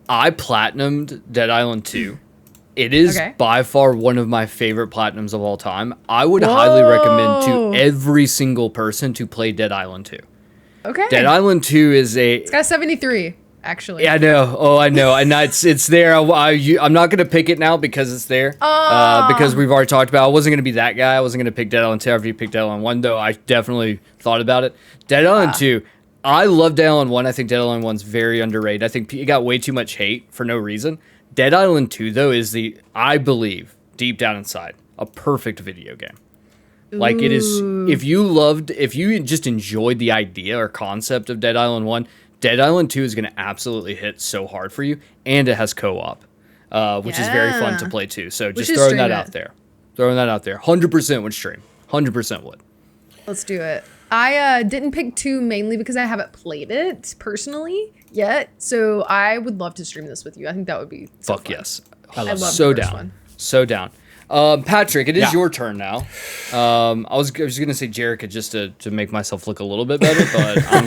I platinumed Dead Island 2. It is by far one of my favorite platinums of all time. I would highly recommend to every single person to play Dead Island 2. Okay. Dead Island 2 is It's got a 73, actually. Yeah, I know. Oh, I know. And it's there. I'm not going to pick it now because it's there. Because we've already talked about it. I wasn't going to be that guy. I wasn't going to pick Dead Island 2 after you picked Dead Island 1, though I definitely thought about it. Dead Island 2, I love Dead Island 1. I think Dead Island 1's very underrated. I think it got way too much hate for no reason. Dead Island 2, though, is I believe, deep down inside, a perfect video game. Like, it is, if you just enjoyed the idea or concept of Dead Island 1, Dead Island 2 is going to absolutely hit so hard for you. And it has co-op, which is very fun to play, too. So just throwing that out there. 100% would stream. 100% would. Let's do it. I didn't pick 2 mainly because I haven't played it personally yet. So I would love to stream this with you. I think that would be so fun. Yes. I love that. So down. So down. Patrick, it is your turn now. I was gonna say Jerica just to make myself look a little bit better, but I'm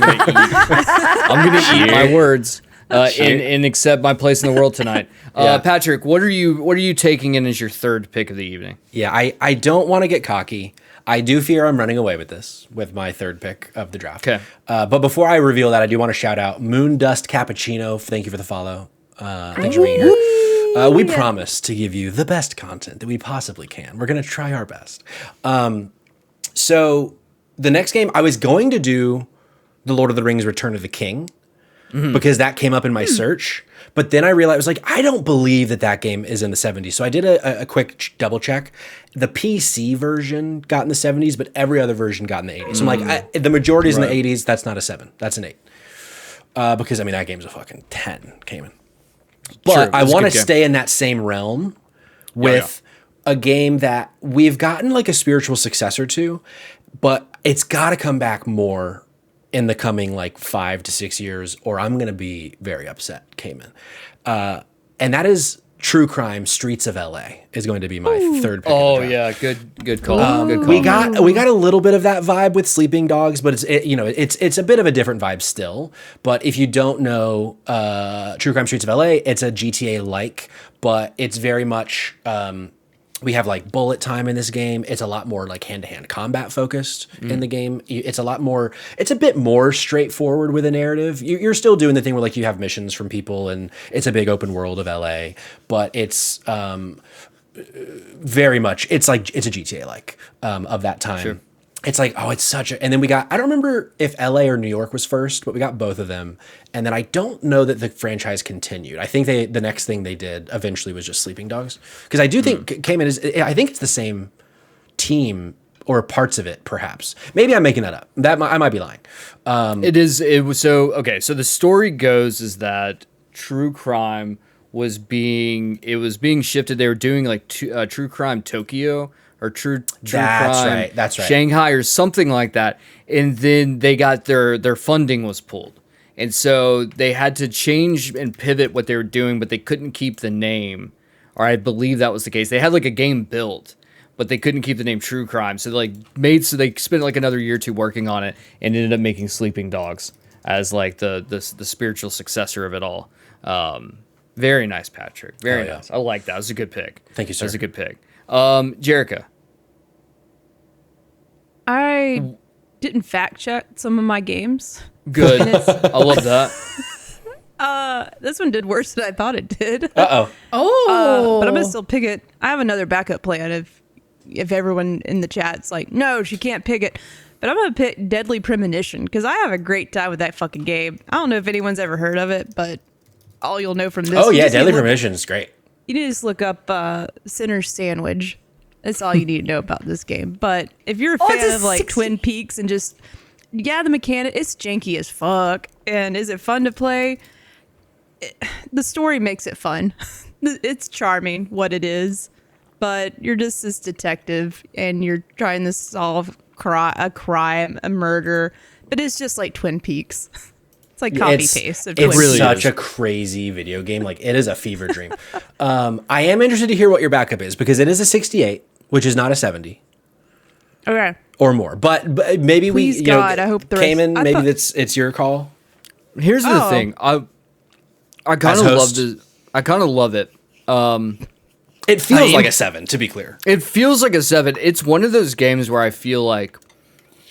gonna eat my words and accept my place in the world tonight. Patrick, what are you taking in as your third pick of the evening? Yeah, I don't want to get cocky. I do fear I'm running away with this, with my third pick of the draft. Okay. But before I reveal that, I do want to shout out Moondust Cappuccino. Thank you for the follow. Thanks for being here. We promise to give you the best content that we possibly can. We're going to try our best. So the next game, I was going to do The Lord of the Rings Return of the King, because that came up in my search. But then I realized, I was like, I don't believe that game is in the 70s. So I did a quick double check. The PC version got in the 70s, but every other version got in the 80s. So I'm like, the majority is in the 80s. That's not a 7. That's an 8. Because, I mean, that game's a fucking 10, Cayman. But I want to stay in that same realm with a game that we've gotten like a spiritual successor to, but it's got to come back more in the coming like 5 to 6 years, or I'm going to be very upset, Cayman. And that is True Crime Streets of LA is going to be my third pick. Oh yeah, good call. Good call. We got a little bit of that vibe with Sleeping Dogs, but it's a bit of a different vibe still. But if you don't know True Crime Streets of LA, it's a GTA like, but it's very much we have like bullet time in this game. It's a lot more like hand-to-hand combat focused in the game. It's a bit more straightforward with a narrative. You're still doing the thing where like you have missions from people and it's a big open world of LA, but it's very much, it's a GTA like of that time. Sure. It's like, it's such a, and then we got, I don't remember if LA or New York was first, but we got both of them. And then I don't know that the franchise continued. I think the next thing they did eventually was just Sleeping Dogs. Because I do think Cayman I think it's the same team or parts of it, perhaps. Maybe I'm making that up. I might be lying. So the story goes is that True Crime was being shifted. They were doing like True Crime Tokyo, or True Crime that's right. Shanghai or something like that. And then they got their funding was pulled. And so they had to change and pivot what they were doing, but they couldn't keep the name. Or I believe that was the case. They had like a game built, but they couldn't keep the name True Crime. So they spent like another year or two working on it and ended up making Sleeping Dogs as like the spiritual successor of it all. Very nice, Patrick. Very nice. I like that. It was a good pick. Thank you, sir. That was a good pick. Jerica. I didn't fact check some of my games. Good. I love that. This one did worse than I thought it did. Uh-oh. But I'm gonna still pick it. I have another backup plan if everyone in the chat's like, no, she can't pick it. But I'm gonna pick Deadly Premonition because I have a great time with that fucking game. I don't know if anyone's ever heard of it, but all you'll know from this. Oh yeah, Deadly Premonition is great. You need to just look up Sinner's Sandwich. That's all you need to know about this game. But if you're a fan of like Twin Peaks and just, the mechanic, it's janky as fuck. And is it fun to play? The story makes it fun. It's charming what it is. But you're just this detective and you're trying to solve a crime, a murder. But it's just like Twin Peaks. It's like copy-paste. It's really such a crazy video game. Like, it is a fever dream. I am interested to hear what your backup is, because it is a 68, which is not a 70. Okay. Or more. But maybe Please God, I hope the rest... Cayman, maybe it's your call. Here's the thing. I kind of love it. It feels like a 7, to be clear. It feels like a 7. It's one of those games where I feel like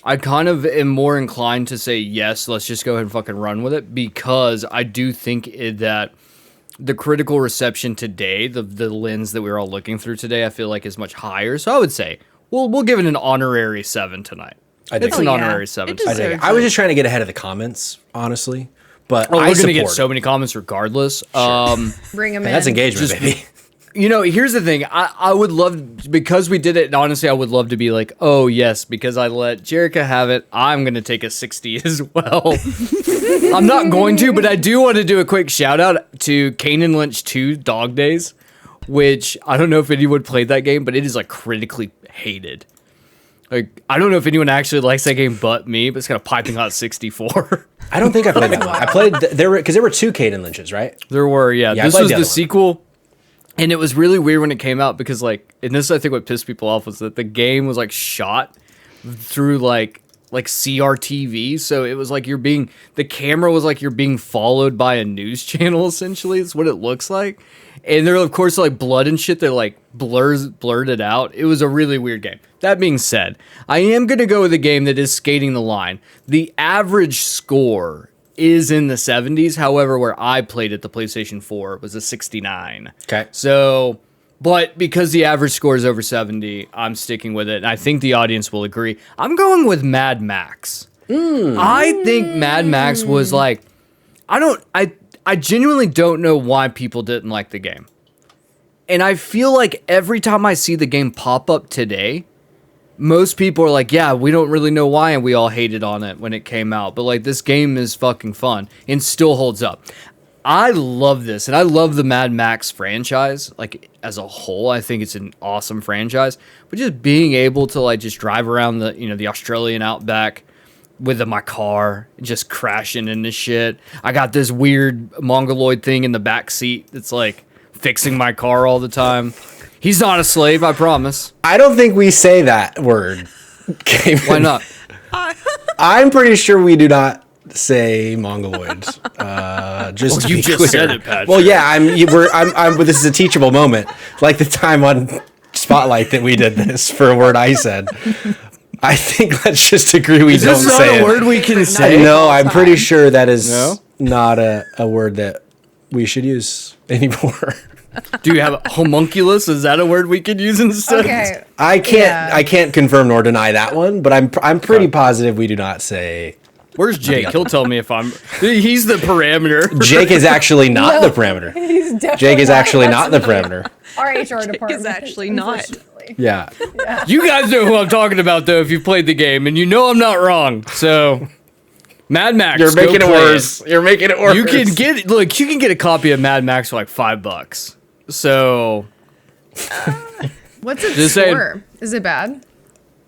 I kind of am more inclined to say, yes, let's just go ahead and fucking run with it, because I do think that the critical reception today, the lens that we're all looking through today, I feel like is much higher. So I would say we'll give it an honorary 7 tonight. It's an honorary 7. I was just trying to get ahead of the comments, honestly. But we're going to get so many comments regardless. Sure. Bring them in. That's engagement, baby. Here's the thing. I would love, because we did it, and honestly, I would love to be like, oh, yes, because I let Jerica have it, I'm going to take a 60 as well. I'm not going to, but I do want to do a quick shout out to Kane and Lynch 2 Dog Days, which I don't know if anyone played that game, but it is like critically hated. Like, I don't know if anyone actually likes that game but me, but it's got a piping hot 64. I don't think I played that one. I played, because there were 2 Kane and Lynches, right? There were, yeah. This was the sequel. And it was really weird when it came out because like, and this I think what pissed people off was that the game was like shot through like CRTV, so it was like the camera was like you're being followed by a news channel, essentially. It's what it looks like. And there, of course, like blood and shit that like blurred it out. It was a really weird game. That being said, I am going to go with a game that is skating the line. The average score is in the 70s. However, where I played it, the PlayStation 4, it was a 69. Okay. So, but because the average score is over 70, I'm sticking with it. And I think the audience will agree. I'm going with Mad Max. I think Mad Max was like, I genuinely don't know why people didn't like the game. And I feel like every time I see the game pop up today, most people are like, yeah, we don't really know why, and we all hated on it when it came out. But like, this game is fucking fun and still holds up. I love this, and I love the Mad Max franchise. Like, as a whole, I think it's an awesome franchise. But just being able to like just drive around the Australian outback with my car, just crashing into shit. I got this weird mongoloid thing in the back seat that's like fixing my car all the time. He's not a slave, I promise. I don't think we say that word. Why not? I'm pretty sure we do not say mongoloids. Just to you be just clear. said it, Patrick. Well, yeah, I'm. This is a teachable moment, like the time on Spotlight that we did this for a word I said. I think let's just agree we don't Is this say not it. a word we can say? No, I'm pretty sure that is No? not a word that we should use anymore. Do you have homunculus? Is that a word we could use instead? Okay. I can't confirm nor deny that one, but I'm pretty positive we do not say. Where's Jake? He'll tell me if I'm. He's the parameter. Jake is actually not the parameter. He's definitely Jake is actually That's not the parameter. Our HR department. is actually not. unfortunately. Yeah. You guys know who I'm talking about, though, if you've played the game, and you know I'm not wrong. So, Mad Max. You're making go it play worse. You're making it worse. You can get a copy of Mad Max for like $5. So, What's its Just saying. score? Is it bad?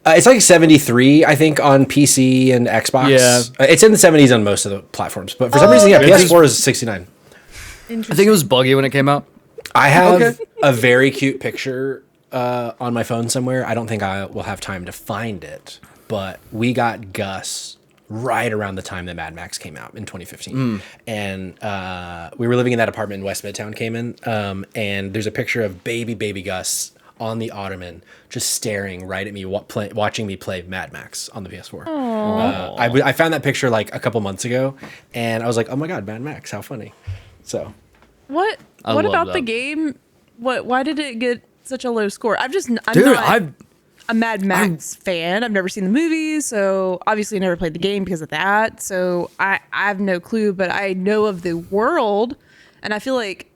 It's like 73, I think, on PC and Xbox. Yeah. It's in the 70s on most of the platforms, but for some reason, yeah, okay. PS4 is 69. I think it was buggy when it came out. I have Okay. a very cute picture on my phone somewhere. I don't think I will have time to find it, but we got Gus right around the time that Mad Max came out in 2015. And we were living in that apartment in West Midtown, Cayman, and there's a picture of baby Gus on the ottoman just staring right at me, watching me play Mad Max on the PS4. I found that picture like a couple months ago, and I was like, oh my god, Mad Max, how funny. So What love about the that. game? Why did it get such a low score? I'm Dude, not a Mad Max fan. I've never seen the movies, so obviously never played the game because of that. So I have no clue, but I know of the world, and I feel like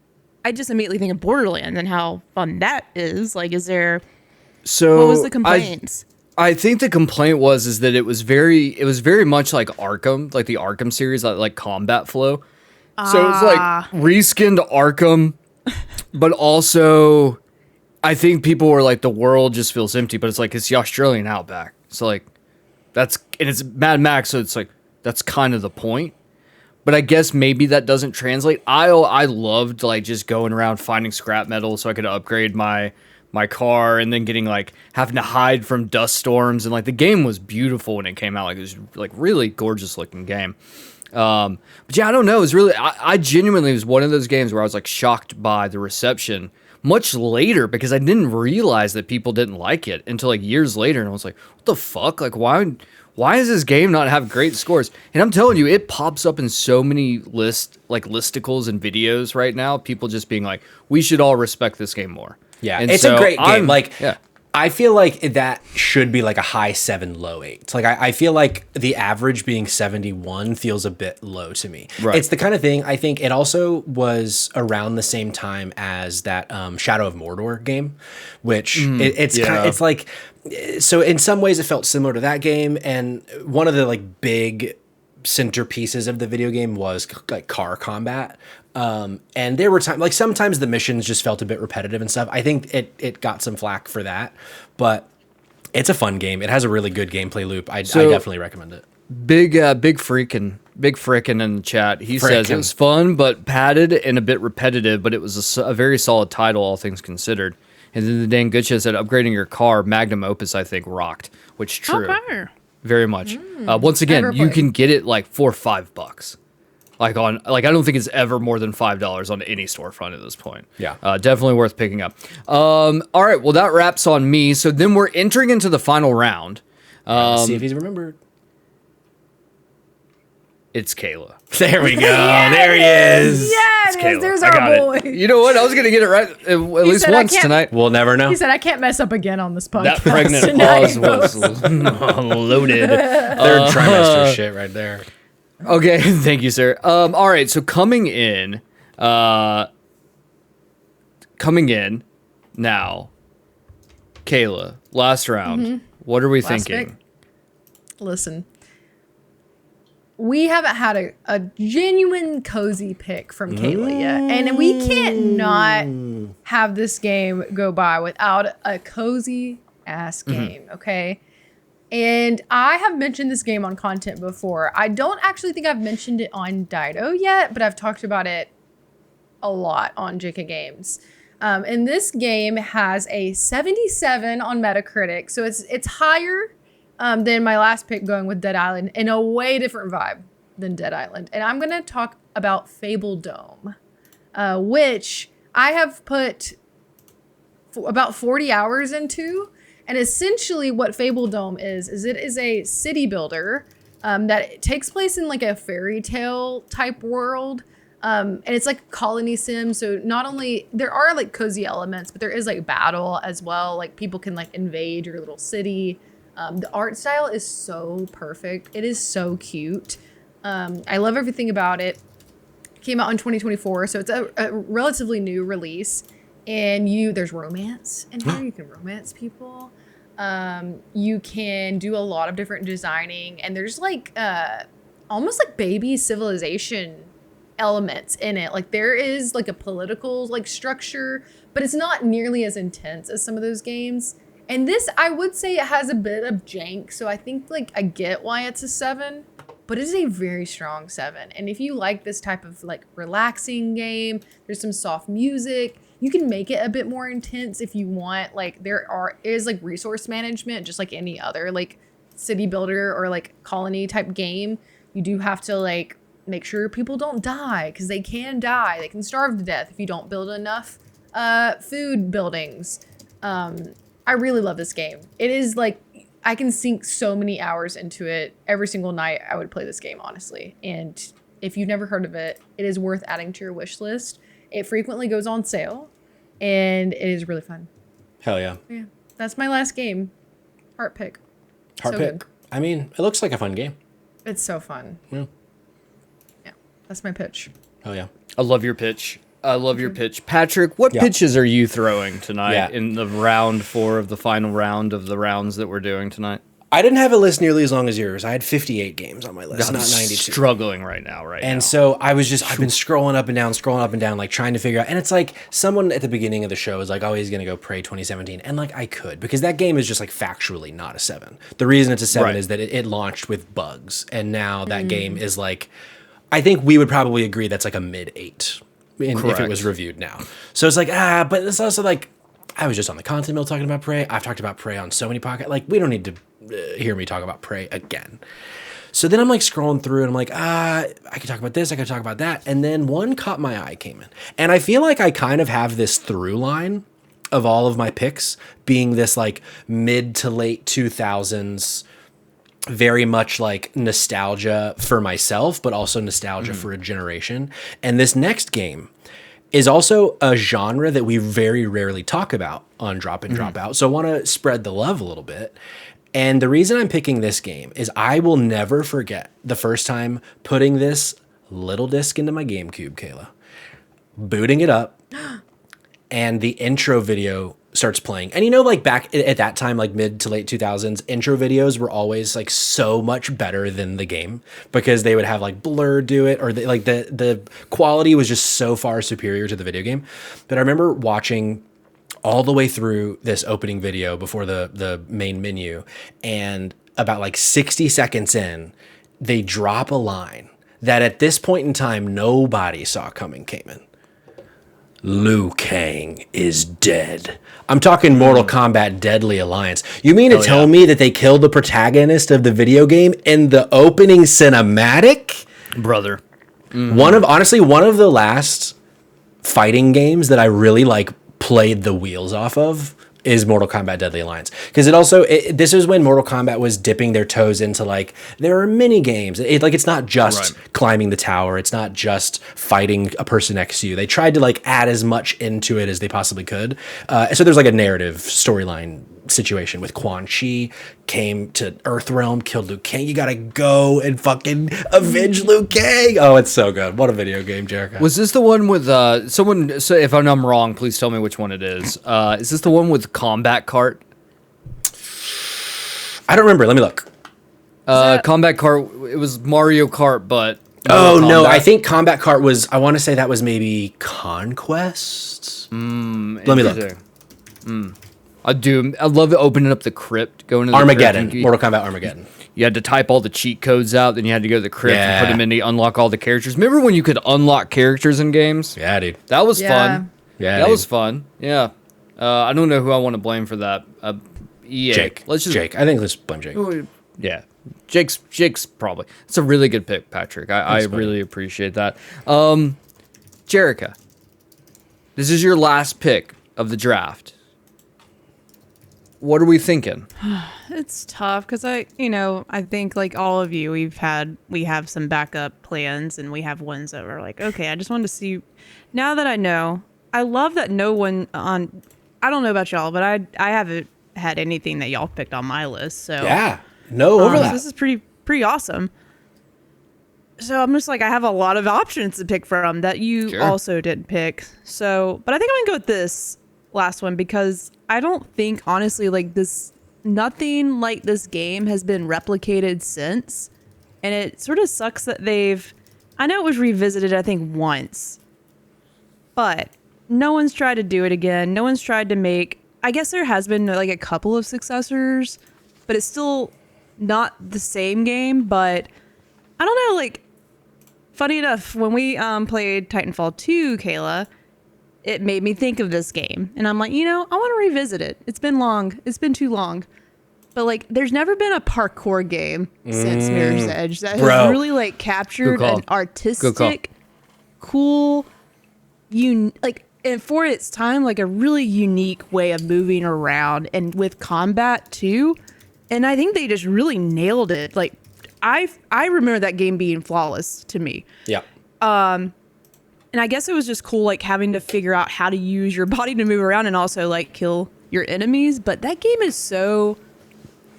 I just immediately think of Borderlands and how fun that is. Like, what was the complaints? I think the complaint was that it was very much like Arkham, like the Arkham series, like combat flow. So it's like reskinned Arkham, but also I think people were like, the world just feels empty, but it's like, it's the Australian outback. So like, and it's Mad Max, so it's like, that's kind of the point. But I guess maybe that doesn't translate. I loved like just going around finding scrap metal so I could upgrade my car, and then having to hide from dust storms, and like the game was beautiful when it came out. Like, it was like really gorgeous looking game. But yeah, I don't know. It was really, I genuinely was one of those games where I was like shocked by the reception much later, because I didn't realize that people didn't like it until like years later. And I was like, what the fuck? Like, why does this game not have great scores? And I'm telling you, it pops up in so many listicles and videos right now. People just being like, we should all respect this game more. yeah, And it's so a great game. yeah. I feel like that should be like a high 7, low 8. Like I feel like the average being 71 feels a bit low to me. Right. It's the kind of thing, I think it also was around the same time as that Shadow of Mordor game, which it's like, so in some ways it felt similar to that game. And one of the like big centerpieces of the video game was like car combat. And there were times, like sometimes the missions just felt a bit repetitive and stuff. I think it got some flack for that, but it's a fun game. It has a really good gameplay loop. I definitely recommend it. Big freak, and Big Frickin' in the chat. He says it was fun, but padded and a bit repetitive, but it was a very solid title, all things considered. And then the Dan Goodshit said upgrading your car, Magnum Opus, I think, rocked, which true. Okay. Very much. Once again, you can get it like for $5. I don't think it's ever more than $5 on any storefront at this point. Yeah. Definitely worth picking up. All right, well, that wraps on me. So then we're entering into the final round. Let's see if he's remembered. It's Kayla. There we go. There he is. Yeah, It's Kayla. there's I our got boy. it. You know what? I was going to get it right at least said, once tonight. We'll never know. He said, I can't mess up again on this podcast. That pregnant tonight." pause was loaded. Third trimester shit right there. Okay, thank you, sir. All right, so coming in now, Kayla, last round. What are we thinking? pick. Listen, we haven't had a genuine cozy pick from Kayla yet, and we can't not have this game go by without a cozy ass game, okay? And I have mentioned this game on content before. I don't actually think I've mentioned it on Dido yet, but I've talked about it a lot on JK Games. And this game has a 77 on Metacritic, so it's higher than my last pick going with Dead Island, in a way different vibe than Dead Island. And I'm going to talk about Fable Dome, which I have put about 40 hours into. And essentially what Fable Dome is it is a city builder that takes place in like a fairy tale type world. And it's like colony sim. So not only there are like cozy elements, but there is like battle as well. Like people can like invade your little city. The art style is so perfect. It is so cute. I love everything about it. It came out in 2024. So it's a relatively new release. And there's romance in here. You can romance people. You can do a lot of different designing, and there's like almost like baby civilization elements in it. Like there is like a political like structure, but it's not nearly as intense as some of those games. And this, I would say, it has a bit of jank. So I think like I get why it's a 7. But it is a very strong 7. And if you like this type of like relaxing game, there's some soft music. You can make it a bit more intense if you want. Like is like resource management, just like any other like city builder or like colony type game. You do have to like make sure people don't die, because they can die. They can starve to death if you don't build enough food buildings. I really love this game. It is like, I can sink so many hours into it. Every single night I would play this game, honestly. And if you've never heard of it, it is worth adding to your wish list. It frequently goes on sale, and it is really fun. Hell yeah. Yeah, that's my last game. Heart pick. Heart pick. Good. I mean, it looks like a fun game. It's so fun. Yeah, that's my pitch. Hell yeah. I love your pitch. I love your pitch. Patrick, what pitches are you throwing tonight in the round 4 of the final round of the rounds that we're doing tonight? I didn't have a list nearly as long as yours. I had 58 games on my list, I'm not 92. Struggling right now. And so I've been scrolling up and down, like trying to figure out. And it's like someone at the beginning of the show is like, oh, he's going to go Prey 2017. And like I could, because that game is just like factually not a 7. The reason it's a 7 is that it launched with bugs. And now that game is like, I think we would probably agree that's like a mid 8 if it was reviewed now. So it's like, but it's also like, I was just on the content mill talking about Prey. I've talked about Prey on so many podcasts. Like, we don't need to hear me talk about Prey again. So then I'm like scrolling through and I'm like, I could talk about this, I could talk about that. And then one caught my eye, came in. And I feel like I kind of have this through line of all of my picks being this like mid to late 2000s, very much like nostalgia for myself, but also nostalgia for a generation. And this next game is also a genre that we very rarely talk about on Drop In, Drop Out. So I want to spread the love a little bit. And the reason I'm picking this game is I will never forget the first time putting this little disc into my GameCube, Kayla, booting it up, and the intro video starts playing. And you know, like back at that time, like mid to late 2000s, intro videos were always like so much better than the game because they would have like Blur do it, or the quality was just so far superior to the video game. But I remember watching all the way through this opening video before the main menu, and about like 60 seconds in, they drop a line that at this point in time nobody saw coming came in. Liu Kang is dead. I'm talking Mortal Kombat Deadly Alliance. You mean to tell me that they killed the protagonist of the video game in the opening cinematic? Brother. One of the last fighting games that I really played the wheels off of is Mortal Kombat Deadly Alliance, because this is when Mortal Kombat was dipping their toes into there are mini games. It's not just climbing the tower, it's not just fighting a person next to you. They tried to add as much into it as they possibly could. So there's a narrative storyline situation with Quan Chi came to Earthrealm, killed Liu Kang. You gotta go and fucking avenge Liu Kang. Oh, it's so good. What a video game, Jericho. Was this the one with someone? So if I'm wrong, please tell me which one it is. Is this the one with Combat Cart? I don't remember. Let me look. Combat Cart. It was Mario Kart, but no, I think Combat Cart was. I want to say that was maybe Conquest. Let me look. I do. I love opening up the crypt, going to the Armageddon, crypt. Mortal Kombat Armageddon. You had to type all the cheat codes out, then you had to go to the crypt and put them in to unlock all the characters. Remember when you could unlock characters in games? Yeah, dude. That was fun. Yeah, that was fun. Yeah. I don't know who I want to blame for that. EA. Jake. Jake. I think let's blame Jake. Yeah. Jake's probably. It's a really good pick, Patrick. I really appreciate that. Jerica, this is your last pick of the draft. What are we thinking? It's tough because I think like all of you, we have some backup plans, and we have ones that were okay, I just wanted to see. Now that I know, I love that no one on. I don't know about y'all, but I haven't had anything that y'all picked on my list. So yeah, no overlap. So this is pretty awesome. So I'm just I have a lot of options to pick from that you also didn't pick. So, but I think I'm gonna go with this last one because I don't think honestly nothing like this game has been replicated since, and it sort of sucks that I know it was revisited I think once, but no one's tried to do it again. No one's tried to make, I guess there has been a couple of successors, but it's still not the same game. But I don't know, funny enough, when we played Titanfall 2, Kayla, it made me think of this game. And I'm I want to revisit it. It's been long. It's been too long. But there's never been a parkour game since Mirror's Edge that has really captured an artistic, cool, and for its time, a really unique way of moving around and with combat too. And I think they just really nailed it. I remember that game being flawless to me. Yeah. And I guess it was just cool, having to figure out how to use your body to move around and also kill your enemies. But that game is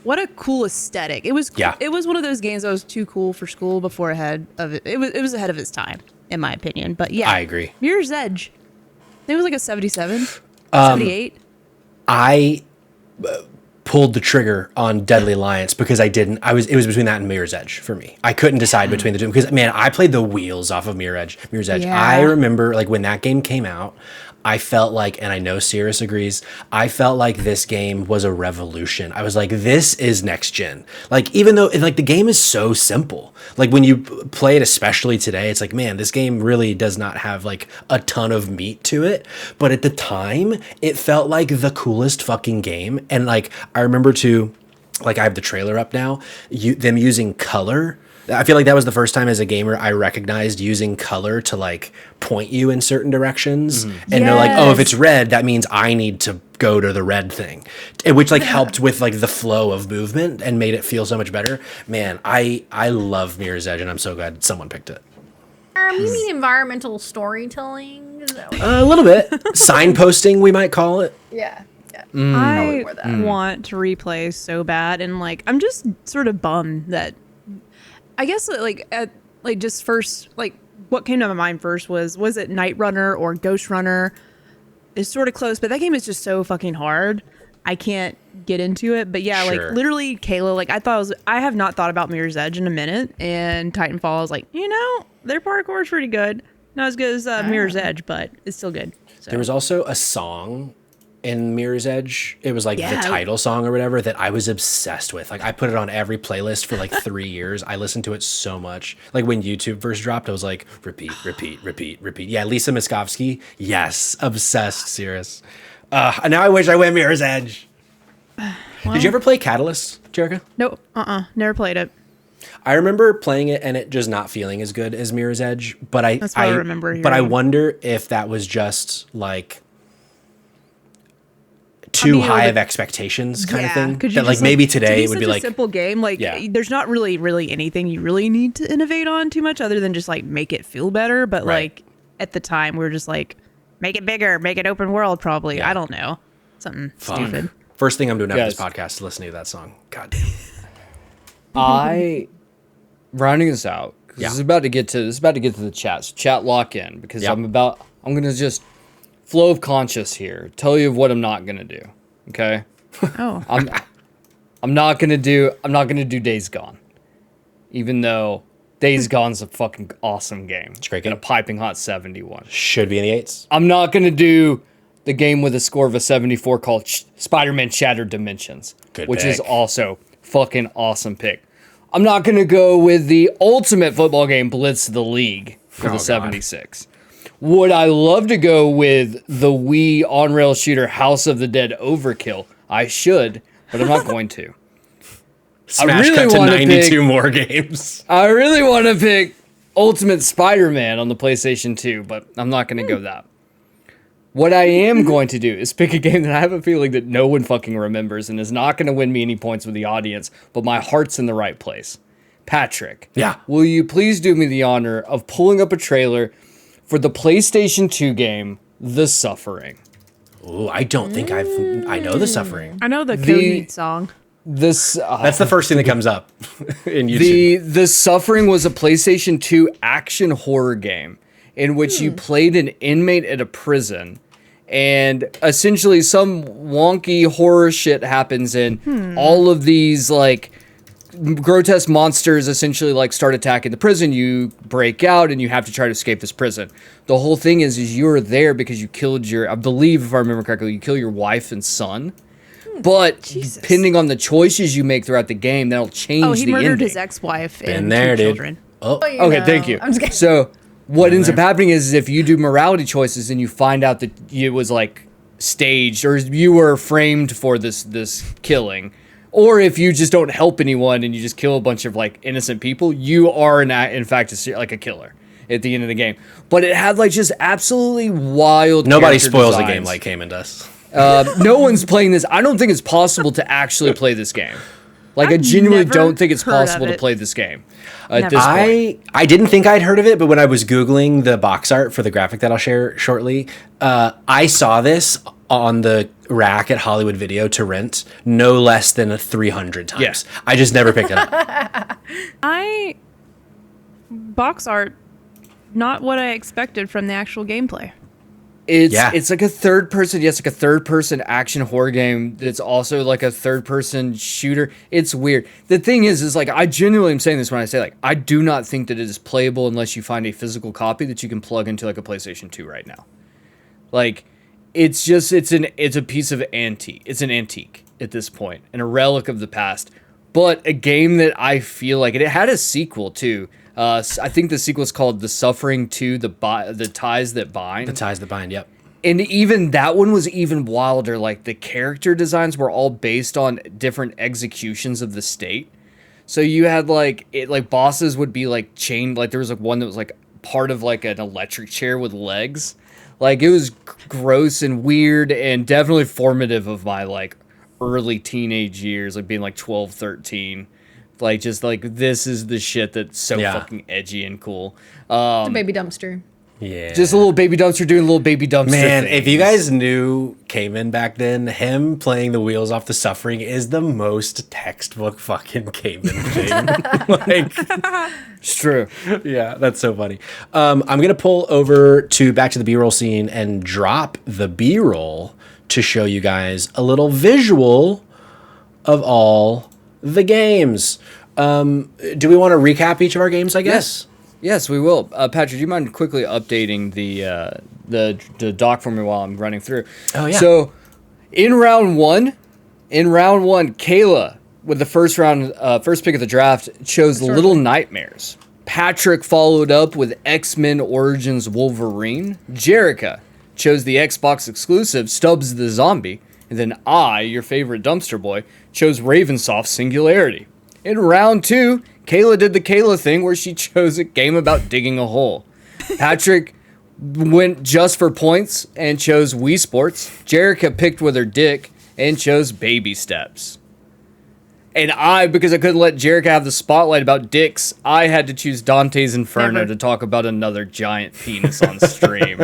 what a cool aesthetic. It was one of those games that was too cool for school before ahead of it. It was ahead of its time, in my opinion. But yeah, I agree. Mirror's Edge. I think it was a 77, 78. I pulled the trigger on Deadly Alliance because it was between that and Mirror's Edge for me. I couldn't decide between the two because man, I played the wheels off of Mirror's Edge. Yeah. I remember when that game came out, I felt and I know Cirrus agrees, I felt this game was a revolution. I was this is next gen. Even though the game is so simple, when you play it, especially today, it's man, this game really does not have a ton of meat to it. But at the time, it felt like the coolest fucking game. And I remember too, I have the trailer up now, them using color. I feel that was the first time as a gamer I recognized using color to point you in certain directions and know oh, if it's red, that means I need to go to the red thing, which helped with the flow of movement and made it feel so much better. Man, I love Mirror's Edge and I'm so glad someone picked it. You mean environmental storytelling? Is that A little bit. Signposting, we might call it. Yeah. I want to replay so bad, and I'm just sort of bummed that I guess just first what came to my mind first was it Night Runner or Ghost Runner? It's sort of close, but that game is just so fucking hard. I can't get into it. But yeah, Sure. Literally Kayla, I have not thought about Mirror's Edge in a minute, and Titanfall is their parkour is pretty good. Not as good as Mirror's Edge, but it's still good. So. There was also a song in Mirror's Edge. It was like the title song or whatever that I was obsessed with. Like I put it on every playlist for like 3 years. I listened to it so much. Like when YouTube first dropped, I was like, repeat. Yeah, Lisa Miskovsky. Yes, obsessed, serious. Now I wish I went Mirror's Edge. Well, did you ever play Catalyst, Jerica? No, never played it. I remember playing it and it just not feeling as good as Mirror's Edge, but That's what I remember hearing. But I wonder if that was just like too high of expectations kind of thing. That like maybe today it would be like a simple game. Like there's not really anything you really need to innovate on too much other than just like make it feel better. But like at the time we were just like, make it bigger, make it open world probably. I don't know. Something stupid. First thing I'm doing after this podcast is listening to that song. God damn. Rounding this out, because this is about to get to the chat. So chat, lock in, because I'm gonna just flow of conscious here. Tell you what I'm not gonna do. Okay. Oh. I'm not gonna do Days Gone, even though Days Gone's a fucking awesome game. It's a great game. And a piping hot 71. Should be in the 8s. I'm not gonna do the game with a score of a 74 called Spider-Man Shattered Dimensions, which is also fucking awesome pick. I'm not going to go with the ultimate football game, Blitz the League, for the 76. Would I love to go with the Wii on-rail shooter House of the Dead Overkill? I should, but I'm not going to. Smash cut to 92 more games. I really want to pick Ultimate Spider-Man on the PlayStation 2, but I'm not going to go that. What I am going to do is pick a game that I have a feeling that no one fucking remembers and is not going to win me any points with the audience, but my heart's in the right place. Patrick, will you please do me the honor of pulling up a trailer for the PlayStation 2 game, The Suffering? Oh, I don't think I know The Suffering. I know the Cody song. That's the first thing that comes up in YouTube. The Suffering was a PlayStation 2 action horror game in which you played an inmate at a prison, and essentially some wonky horror shit happens, and all of these like grotesque monsters essentially like start attacking the prison. You break out and you have to try to escape this prison. The whole thing is you're there because you killed I believe if I remember correctly, you kill your wife and son. But depending on the choices you make throughout the game, that'll change the ending. Oh, he murdered his ex-wife and two children. Oh, okay, thank you. So what ends up happening is if you do morality choices and you find out that it was like staged or you were framed for this killing, or if you just don't help anyone and you just kill a bunch of like innocent people, you are in fact like a killer at the end of the game. But it had like just absolutely wild. Nobody spoils a game like Cayman does. No one's playing this. I don't think it's possible to actually play this game. Like I genuinely don't think it's possible to play this game. At this point. I didn't think I'd heard of it, but when I was Googling the box art for the graphic that I'll share shortly, I saw this on the rack at Hollywood Video to rent no less than 300 times. Yes. I just never picked it up. Box art, not what I expected from the actual gameplay. It's like a third person action horror game that's also like a third person shooter. It's weird. The thing is like I genuinely am saying this when I say like I do not think that it is playable unless you find a physical copy that you can plug into like a PlayStation 2 right now. Like it's a piece of antique. It's an antique at this point and a relic of the past. But a game that I feel like it had a sequel too. I think the sequel is called The Suffering 2, The Ties That Bind. The Ties That Bind, yep. And even that one was even wilder. Like the character designs were all based on different executions of the state. So you had like bosses would be like chained. Like there was like one that was like part of like an electric chair with legs. Like it was gross and weird and definitely formative of my like early teenage years, like being like 12, 13. Like just like this is the shit that's so fucking edgy and cool. The baby dumpster. Yeah. Just a little baby dumpster doing a little baby dumpster. Man, things. if you guys knew Cayman back then, him playing the wheels off The Suffering is the most textbook fucking Cayman thing. Like, it's true. Yeah, that's so funny. I'm gonna pull over back to the B-roll scene and drop the B-roll to show you guys a little visual of all the games. Do we want to recap each of our games, I guess? Yes, we will. Patrick, do you mind quickly updating the doc for me while I'm running through? Oh, yeah. So, In round one, Kayla, with the first pick of the draft, chose Little Nightmares. Patrick followed up with X-Men Origins Wolverine. Jerica chose the Xbox exclusive Stubbs the Zombie. And then I, your favorite dumpster boy, chose Ravensoft Singularity. In round two, Kayla did the Kayla thing where she chose a game about digging a hole. Patrick went just for points and chose Wii Sports. Jerica picked with her dick and chose Baby Steps. And I, because I couldn't let Jerica have the spotlight about dicks, I had to choose Dante's Inferno to talk about another giant penis on stream.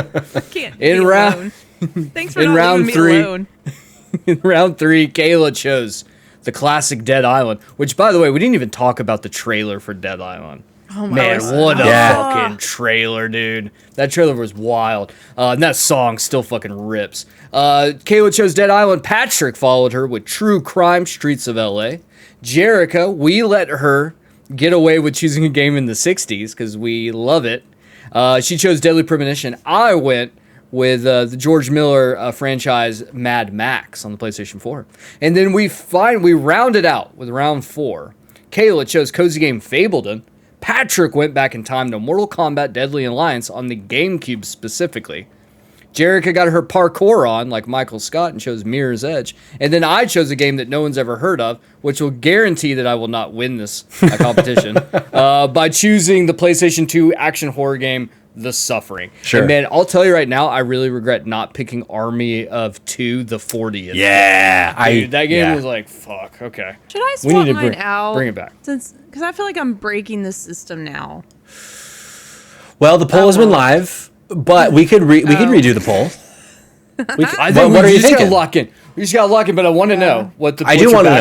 Can't be alone. Thanks for not leaving me alone. In round three, Kayla chose the classic Dead Island, which, by the way, we didn't even talk about the trailer for Dead Island. Oh my Man, God. what a fucking trailer, dude. That trailer was wild. And that song still fucking rips. Kayla chose Dead Island. Patrick followed her with True Crime Streets of LA. Jerica, we let her get away with choosing a game in the 60s because we love it. She chose Deadly Premonition. I went with the George Miller franchise Mad Max on the PlayStation 4. And then we rounded out with round 4. Kayla chose Cozy Game Fableton. Patrick went back in time to Mortal Kombat Deadly Alliance on the GameCube specifically. Jerica got her parkour on like Michael Scott and chose Mirror's Edge. And then I chose a game that no one's ever heard of, which will guarantee that I will not win this competition, by choosing the PlayStation 2 action horror game The Suffering. Sure. And man, I'll tell you right now, I really regret not picking Army of Two, the 40th. Yeah. Dude, that game was like, fuck, okay. Should I We swap need to mine out? bring it back. Because I feel like I'm breaking the system now. Well, the poll has been live, but we could redo the poll. I think what are you just thinking? gotta lock in. We just gotta lock in, but I want to know what the. I do wanna know.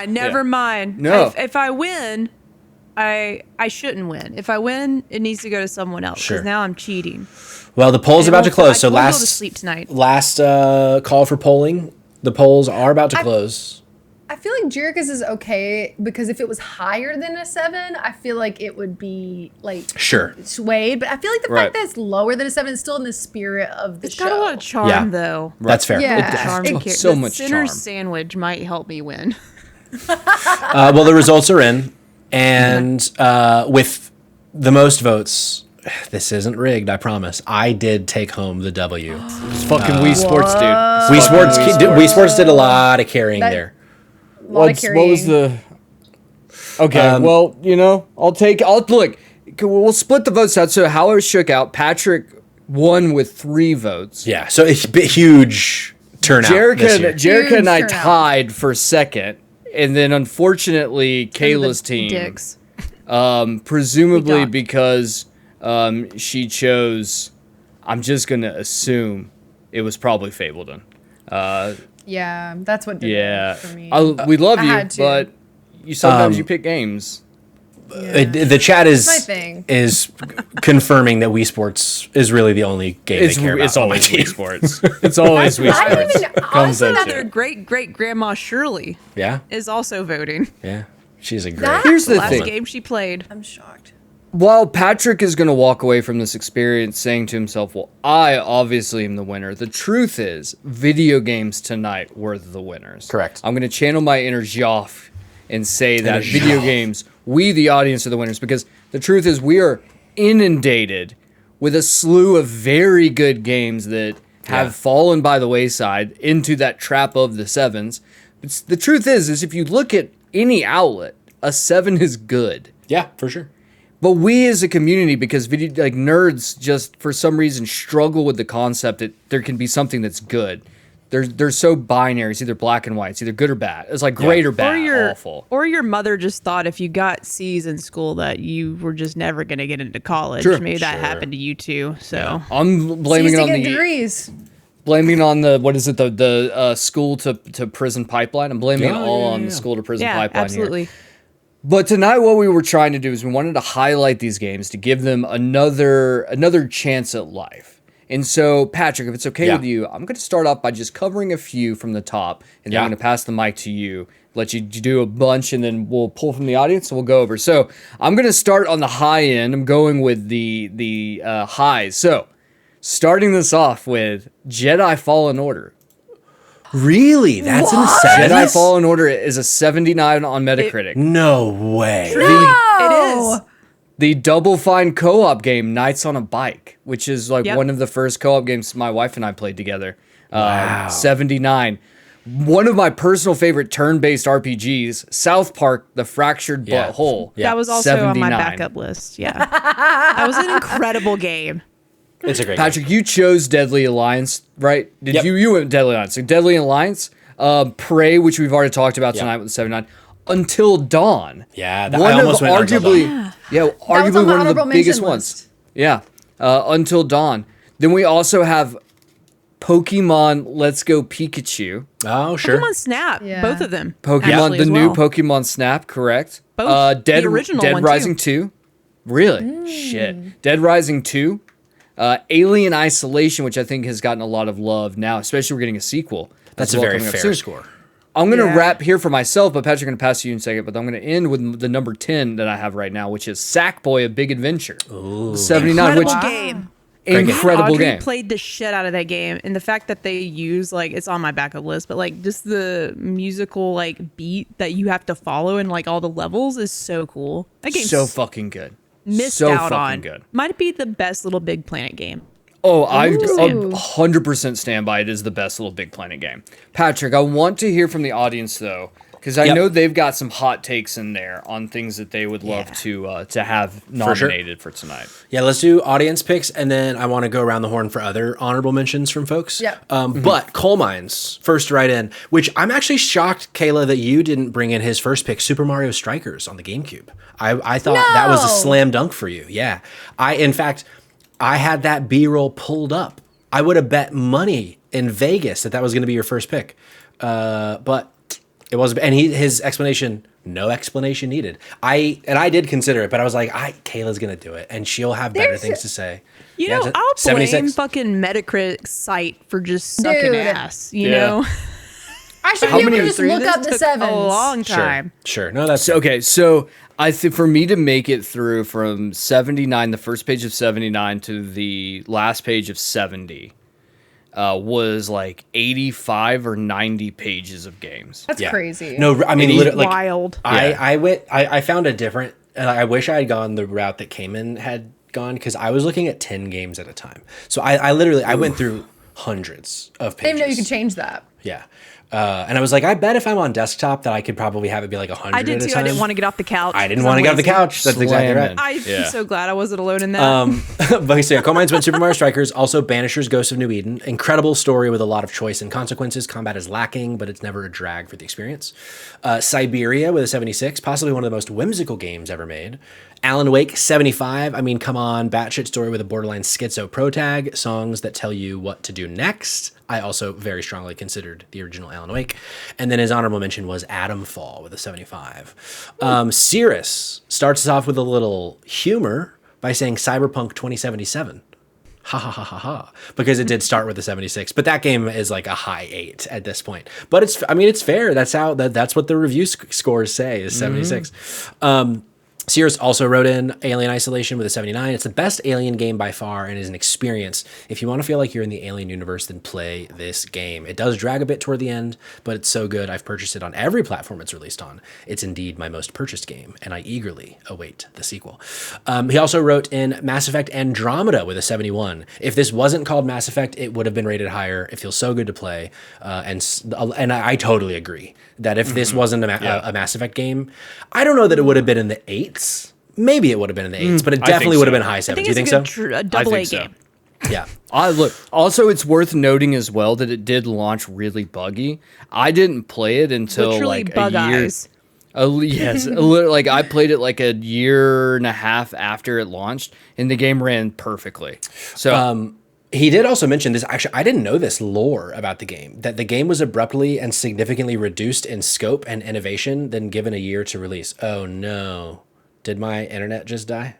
Never mind. No. If I win, I shouldn't win. If I win, it needs to go to someone else. Sure. Because now I'm cheating. Well, the poll's And about to close, so I won't go to last sleep tonight. call for polling. The polls are about to close. I feel like Jerica's is okay because if it was higher than a 7, I feel like it would be like Sure. swayed. But I feel like the fact that it's lower than a 7 is still in the spirit of the It's show. got a lot of charm, Yeah. though. That's fair. Yeah. Charm It- and care. so The much Sinner's charm. sandwich might help me win. Well, the results are in, and with the most votes, this isn't rigged. I promise. I did take home the W. It's fucking Wii Sports, dude. Wii Sports did a lot of carrying there. What was the? Okay, well, I'll look. We'll split the votes out. So how it shook out, Patrick won with 3 votes. Yeah, so it's a huge turnout. Jerica and I Huge turnout. tied for second, and then unfortunately Kayla's team, Dicks. presumably We got- because she chose. I'm just gonna assume it was probably Fableton. Yeah, that's what did Yeah, it for me. we love I you, had to. but sometimes you pick games. The chat my thing. is confirming that Wii Sports is really the only game they care about. It's on my always team. Wii Sports. It's always Wii I Sports. even Comes honestly down to Their it. great grandma Shirley Yeah, is also voting. yeah. She's a great. That- Here's the Last thing. game she played. I'm shocked. While Patrick is going to walk away from this experience saying to himself, well, I obviously am the winner, the truth is, video games tonight were the winners. Correct. I'm going to channel my inner Joff and say that Inner video Joff. games, we, the audience, are the winners, because the truth is we are inundated with a slew of very good games that have fallen by the wayside into that trap of the 7s. But the truth is if you look at any outlet, a 7 is good. Yeah, for sure. But we as a community, because nerds just for some reason struggle with the concept that there can be something that's good. They're so binary. It's either black and white. It's either good or bad. It's like great or bad, awful. Or your mother just thought if you got C's in school that you were just never going to get into college. Sure. Maybe that happened to you too. So I'm blaming it Used to on get the degrees. what is it, the school to prison pipeline. I'm blaming it all on the school to prison yeah, pipeline absolutely. here. But tonight, what we were trying to do is we wanted to highlight these games to give them another chance at life. And so, Patrick, if it's okay with you, I'm going to start off by just covering a few from the top, and then I'm going to pass the mic to you, let you do a bunch, and then we'll pull from the audience and we'll go over. So I'm going to start on the high end. I'm going with the highs. So starting this off with Jedi Fallen Order. Really? That's in the Jedi 70s? Fallen Order is a 79 on Metacritic. No way. It is. The Double Fine co-op game, Knights on a Bike, which is like Yep. one of the first co-op games my wife and I played together. Wow. 79. One of my personal favorite turn-based RPGs, South Park: The Fractured Yeah. Butthole. Yeah. That was also on 79. my backup list. Yeah. That was an incredible game. It's a great game. Patrick, you chose Deadly Alliance, right? Did Yep. you went Deadly Alliance? So Deadly Alliance, Prey, which we've already talked about Yeah. tonight with the 79, Until Dawn. Yeah, I almost went Until arguably, Dawn. yeah, That was arguably on the one of the honorable biggest mention ones. list. Yeah, Until Dawn. Then we also have Pokemon Let's Go Pikachu. Oh, sure. Pokemon Snap. Yeah. Both of them. Pokemon, actually, the as new well. Pokemon Snap, correct? Both. Dead, The original Dead one, Rising too. 2. Really? Shit. Dead Rising 2. Alien Isolation, which I think has gotten a lot of love now, especially we're getting a sequel. That's as a well very coming up fair soon. score. I'm going to Yeah. wrap here for myself, but Patrick, I'm going to pass to you in a second. But I'm going to end with the number 10 that I have right now, which is Sackboy: A Big Adventure. Ooh. 79, Incredible which game. incredible Audrey game. played the shit out of that game, and the fact that they use like it's on my backup list, but like just the musical like beat that you have to follow and like all the levels is so cool. That game's So fucking good. missed so out fucking on. good. Might be the best Little Big Planet game. Oh, I Ooh. 100% stand by it is the best Little Big Planet game. Patrick, I want to hear from the audience though, because I Yep. know they've got some hot takes in there on things that they would love to have nominated for tonight. Yeah, let's do audience picks, and then I want to go around the horn for other honorable mentions from folks. Yeah. But Coal Mines, first right in, which I'm actually shocked, Kayla, that you didn't bring in his first pick, Super Mario Strikers on the GameCube. I thought that was a No. slam dunk for you. Yeah. In fact, I had that B-roll pulled up. I would have bet money in Vegas that was going to be your first pick. But it wasn't, and his explanation, no explanation needed. I did consider it, but I was like, Kayla's gonna do it, and she'll have better There's- things to say. You Yeah, know, it's a I'll blame 76. fucking Metacritic site for just sucking Dude. ass. You Yeah. know, I should How be able many to just Three, look this up the took sevens. a long time. Sure. No, that's Okay, so I think for me to make it through from 79, the first page of 79 to the last page of 70, was like 85 or 90 pages of games. That's crazy. No, I mean, It is literally, like, Wild. I found a different, and I wish I had gone the route that Cayman had gone, because I was looking at 10 games at a time. So I literally went through hundreds of I pages. didn't know you could change that. Yeah. And I was like, I bet if I'm on desktop that I could probably have it be like 100 I did at a too. time. I didn't want to get off the couch. I didn't 'cause want to I'm get off the lazy. couch. That's exactly right. Slamming. I'm Yeah. so glad I wasn't alone in that. But so yeah, Coal Mines went Super Mario Strikers, also Banisher's Ghost of New Eden. Incredible story with a lot of choice and consequences. Combat is lacking, but it's never a drag for the experience. Siberia with a 76, possibly one of the most whimsical games ever made. Alan Wake, 75. I mean, come on, batshit story with a borderline schizo protag, songs that tell you what to do next. I also very strongly considered the original Alan Wake. And then his honorable mention was Atomfall with a 75. Cirrus starts us off with a little humor by saying Cyberpunk 2077. Ha ha ha ha ha. Because it did start with a 76, but that game is like a high 8 at this point. But it's fair. That's what the review scores say is 76. Sears also wrote in Alien Isolation with a 79. It's the best Alien game by far and is an experience. If you want to feel like you're in the Alien universe, then play this game. It does drag a bit toward the end, but it's so good. I've purchased it on every platform it's released on. It's indeed my most purchased game, and I eagerly await the sequel. He also wrote in Mass Effect Andromeda with a 71. If this wasn't called Mass Effect, it would have been rated higher. It feels so good to play, and I totally agree that if this wasn't a Mass Effect game, I don't know that it would have been in the 8s. Maybe it would have been in the 8s, but it definitely would have been high 7s. I think Do you it's think a so? good a double I A think so. game. Yeah. Look. Also, it's worth noting as well that it did launch really buggy. I didn't play it until Literally like bug a year. eyes. Yes, like I played it like a year and a half after it launched, and the game ran perfectly. So He did also mention this. Actually, I didn't know this lore about the game, that the game was abruptly and significantly reduced in scope and innovation, then given a year to release. Oh no. Did my internet just die?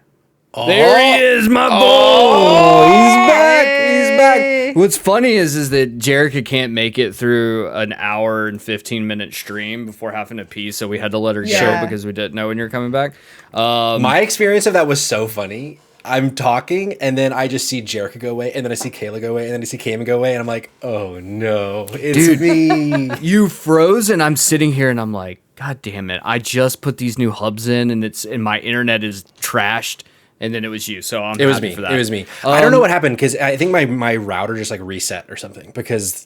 there he is, my boy. He's back. He's back. What's funny is that Jerica can't make it through an hour and 15-minute stream before having to pee, so we had to let her Yeah. go because we didn't know when you're coming back. My experience of that was so funny. I'm talking, and then I just see Jerica go away, and then I see Kayla go away, and then I see Cayman go away, and I'm like, oh no, it's me. You froze, and I'm sitting here, and I'm like, God damn it! I just put these new hubs in, and my internet is trashed. And then it was you, so I'm happy for that. It was me. I don't know what happened because I think my router just like reset or something because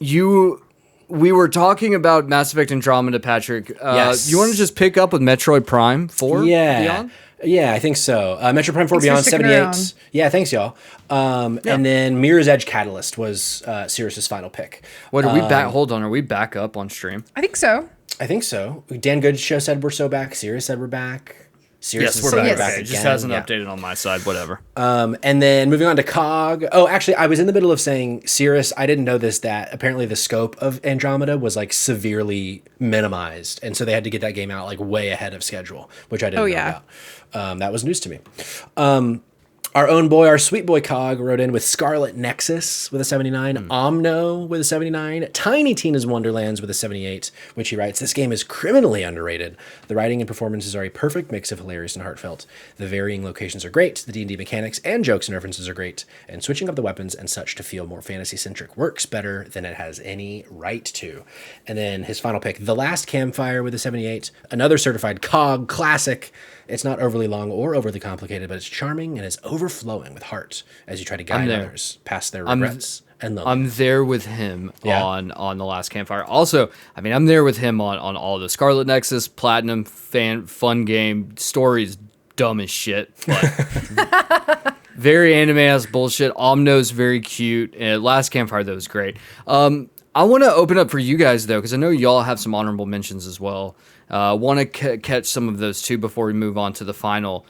we were talking about Mass Effect Andromeda, Patrick. Yes. You want to just pick up with Metroid Prime 4 Beyond? Yeah, I think so. Metroid Prime 4 Thanks Beyond for sticking 78. around. Yeah, thanks y'all. And then Mirror's Edge Catalyst was Cirrus's final pick. What are we back? Hold on, are we back up on stream? I think so. I think so. Dan Good Show said we're so back. Cirrus said we're back. Yes, we're back. It just hasn't updated on my side. Whatever. And then moving on to COG. Oh, actually, I was in the middle of saying Cirrus. I didn't know this, that apparently the scope of Andromeda was like severely minimized, and so they had to get that game out like way ahead of schedule, which I didn't know about. That was news to me. Our own boy, our sweet boy COG, wrote in with Scarlet Nexus with a 79, Omno with a 79, Tiny Tina's Wonderlands with a 78, which he writes, this game is criminally underrated. The writing and performances are a perfect mix of hilarious and heartfelt. The varying locations are great, the D&D mechanics and jokes and references are great, and switching up the weapons and such to feel more fantasy-centric works better than it has any right to. And then his final pick, The Last Campfire with a 78, another certified COG classic. It's not overly long or overly complicated, but it's charming and is overflowing with heart as you try to guide others past their regrets and loneliness. I'm there with him on The Last Campfire. Also, I mean, I'm there with him on all the Scarlet Nexus, Platinum, fun game, stories, dumb as shit, but very anime-ass bullshit. Omno's very cute, and Last Campfire, though, was great. I want to open up for you guys, though, because I know y'all have some honorable mentions as well. Want to catch some of those, too, before we move on to the final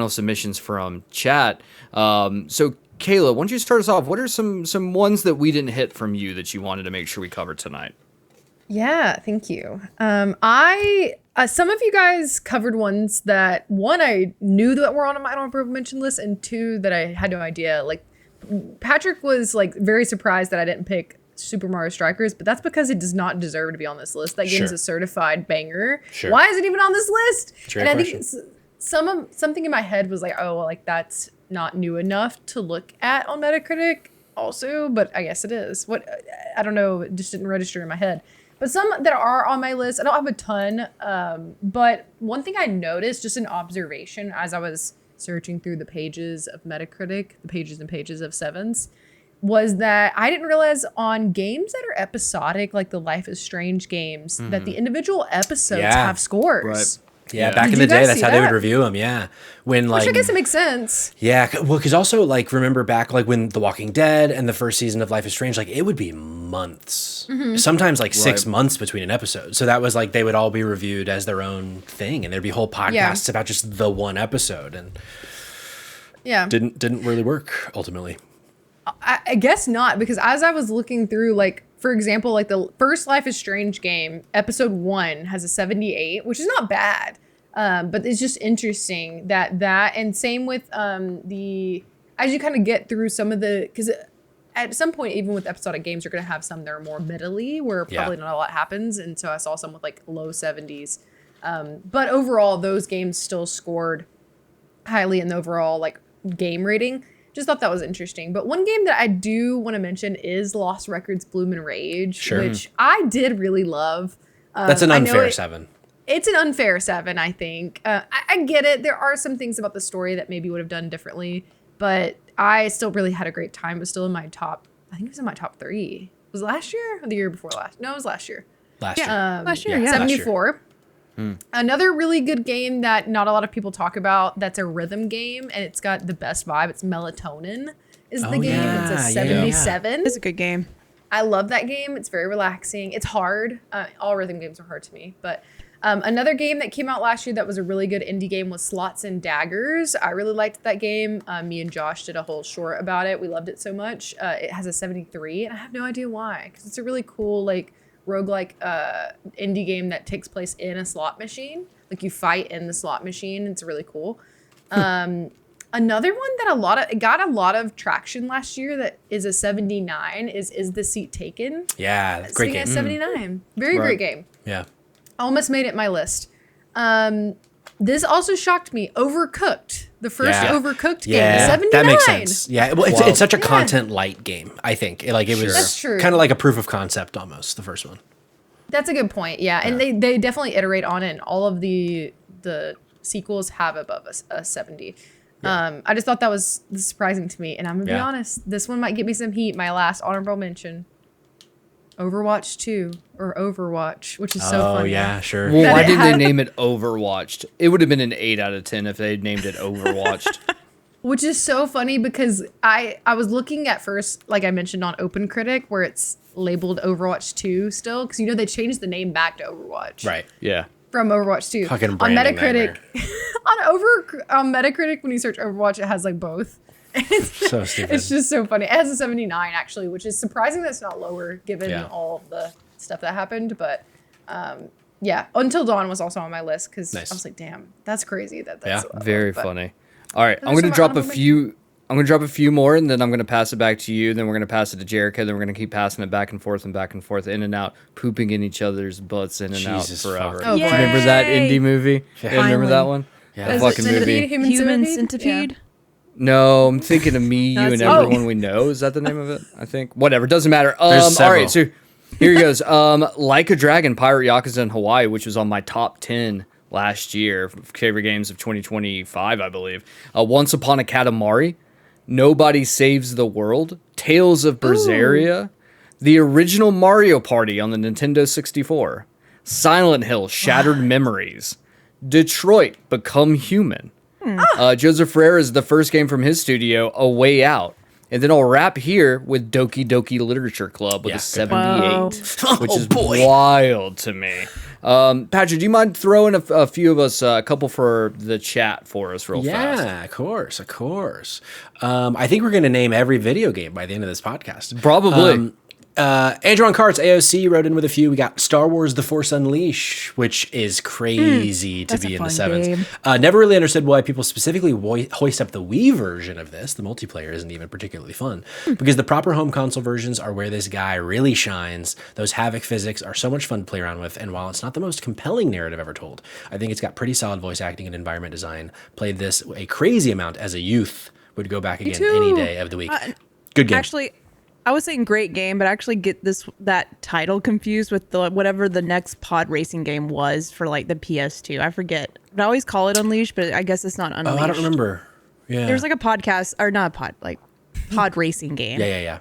submissions from chat. So, Kayla, why don't you start us off? What are some ones that we didn't hit from you that you wanted to make sure we covered tonight? Yeah, thank you. Some of you guys covered ones that, one, I knew that were on my honorable mention list, and two, that I had no idea. Like, Patrick was, like, very surprised that I didn't pick Super Mario Strikers, but that's because it does not deserve to be on this list. That game's a certified banger. Sure. Why is it even on this list? And I think something in my head was like, oh, well, like that's not new enough to look at on Metacritic also, but I guess it is. I don't know, it just didn't register in my head. But some that are on my list, I don't have a ton, but one thing I noticed, just an observation as I was searching through the pages of Metacritic, the pages and pages of sevens, was that I didn't realize on games that are episodic, like the Life is Strange games, that the individual episodes have scores. Right. Yeah, back in the day, that's how they would review them. Yeah, Which I guess it makes sense. Yeah, well, because also like remember back like when The Walking Dead and the first season of Life is Strange, like it would be months, sometimes like 6 months between an episode. So that was like they would all be reviewed as their own thing, and there'd be whole podcasts about just the one episode, and didn't really work ultimately. I guess not, because as I was looking through, like, for example, like the first Life is Strange game, episode 1 has a 78, which is not bad. But it's just interesting that and same with as you kind of get through some of because at some point, even with episodic games, you're going to have some that are more middle-y, where probably not a lot happens. And so I saw some with like low 70s. But overall, those games still scored highly in the overall like game rating. Just thought that was interesting. But one game that I do want to mention is Lost Records Bloom and Rage, which I did really love. That's an unfair 7. It's an unfair 7, I think. I get it. There are some things about the story that maybe would have done differently, but I still really had a great time. It was still in my top, I think it was in my top 3. Was it last year or the year before last? No, it was last year. Last year. Last year, 74. Another really good game that not a lot of people talk about, that's a rhythm game, and it's got the best vibe. It's Melatonin is the game. It's a 77. It's a good game. I love that game. It's very relaxing. It's hard. All rhythm games are hard to me. But another game that came out last year that was a really good indie game was Slots and Daggers. I really liked that game. Me and Josh did a whole short about it. We loved it so much. It has a 73, and I have no idea why, because it's a really cool, like, roguelike indie game that takes place in a slot machine. Like you fight in the slot machine. It's really cool. Another one that got a lot of traction last year that is a 79 is The Seat Taken. Yeah, great game. At 79. Very great game. Yeah. Almost made it my list. This also shocked me. Overcooked. The first Overcooked game. Yeah, 79. that makes sense. Yeah, well, it's such a content light game, I think. It was That's true. kind of like a proof of concept almost, the first one. That's a good point. Yeah, and they definitely iterate on it. And all of the sequels have above a 70. Yeah. I just thought that was surprising to me. And I'm going to be honest, this one might get me some heat. My last honorable mention. Overwatch 2 or Overwatch, which is so funny. Oh, yeah, sure. Well, why did they name it Overwatched? It would have been an 8 out of 10 if they'd named it Overwatched. Which is so funny because I was looking at first, like I mentioned on OpenCritic, where it's labeled Overwatch 2 still, because they changed the name back to Overwatch. Right. Yeah. From Overwatch 2. Fucking on branding Metacritic, on Metacritic, when you search Overwatch, it has like both. So stupid. It's just so funny. It has a 79 actually, which is surprising that's not lower given all the stuff that happened. But Until Dawn was also on my list because I was like, damn, that's crazy. That's very funny. All right, I'm gonna drop a few. I'm gonna drop a few more, and then I'm gonna pass it back to you. Then we're gonna pass it to Jericho. Then we're gonna keep passing it back and forth, in and out, pooping in each other's butts, in and out forever. Oh, do you remember that indie movie? Yeah. Remember that one? Yeah, that fucking movie. Human Centipede. Yeah. No, I'm thinking of Me, You, and Everyone We Know. Is that the name of it? I think. Whatever. Doesn't matter. All right. So here he goes. Like a Dragon, Pirate Yakuza in Hawaii, which was on my top 10 last year, favorite games of 2025, I believe. Once Upon a Katamari, Nobody Saves the World, Tales of Berseria, the original Mario Party on the Nintendo 64, Silent Hill, Shattered Memories, Detroit, Become Human. Joseph Ferrer is the first game from his studio, A Way Out. And then I'll wrap here with Doki Doki Literature Club with a 78, which is wild to me. Patrick, do you mind throwing a few of us, a couple for the chat for us real fast? Yeah, of course. I think we're going to name every video game by the end of this podcast. Probably. Andrew on Carts, AOC wrote in with a few. We got Star Wars The Force Unleashed, which is crazy to be in the sevens. Never really understood why people specifically hoist up the Wii version of this. The multiplayer isn't even particularly fun because the proper home console versions are where this guy really shines. Those Havoc physics are so much fun to play around with, and while it's not the most compelling narrative ever told, I think it's got pretty solid voice acting and environment design. Played this a crazy amount as a youth. Would go back again any day of the week. Good game. Actually, I was saying great game, but I actually get that title confused with whatever the next pod racing game was for like the PS2. I forget. I always call it Unleashed, but I guess it's not Unleashed. Oh, I don't remember. Yeah. There's like a podcast, or not a pod, like pod racing game. Yeah.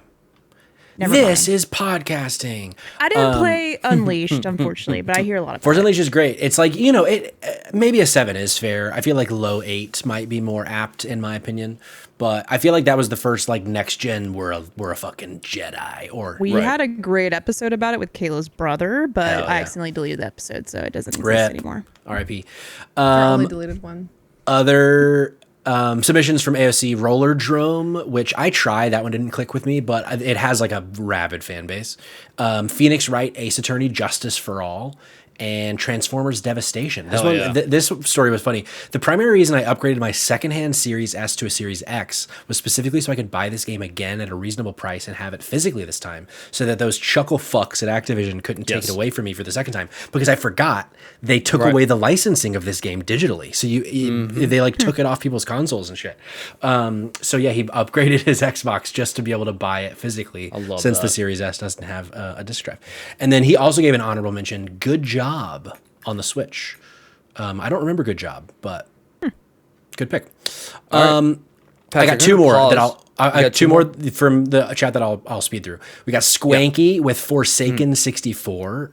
This is podcasting. I didn't play Unleashed, unfortunately, but I hear a lot of Force Unleashed is great. It's like, maybe a 7 is fair. I feel like low 8 might be more apt in my opinion. But I feel like that was the first like next gen we're a fucking Jedi we had a great episode about it with Kayla's brother, but I accidentally deleted the episode, so it doesn't exist anymore. R.I.P. Only deleted one. Other submissions from AOC, Roller Drome, which I tried. That one didn't click with me, but it has like a rabid fan base. Phoenix Wright, Ace Attorney, Justice for All, and Transformers Devastation. This story was funny. The primary reason I upgraded my secondhand Series S to a Series X was specifically so I could buy this game again at a reasonable price and have it physically this time, so that those chuckle fucks at Activision couldn't take it away from me for the second time, because I forgot they took away the licensing of this game digitally. So they like took it off people's consoles and shit. So yeah, he upgraded his Xbox just to be able to buy it physically, since the Series S doesn't have a disc drive. And then he also gave an honorable mention, Good Job on the Switch. I don't remember Good Job, but good pick. Patrick, I got two more that I got two more from the chat that I'll speed through. We got Squanky with Forsaken 64.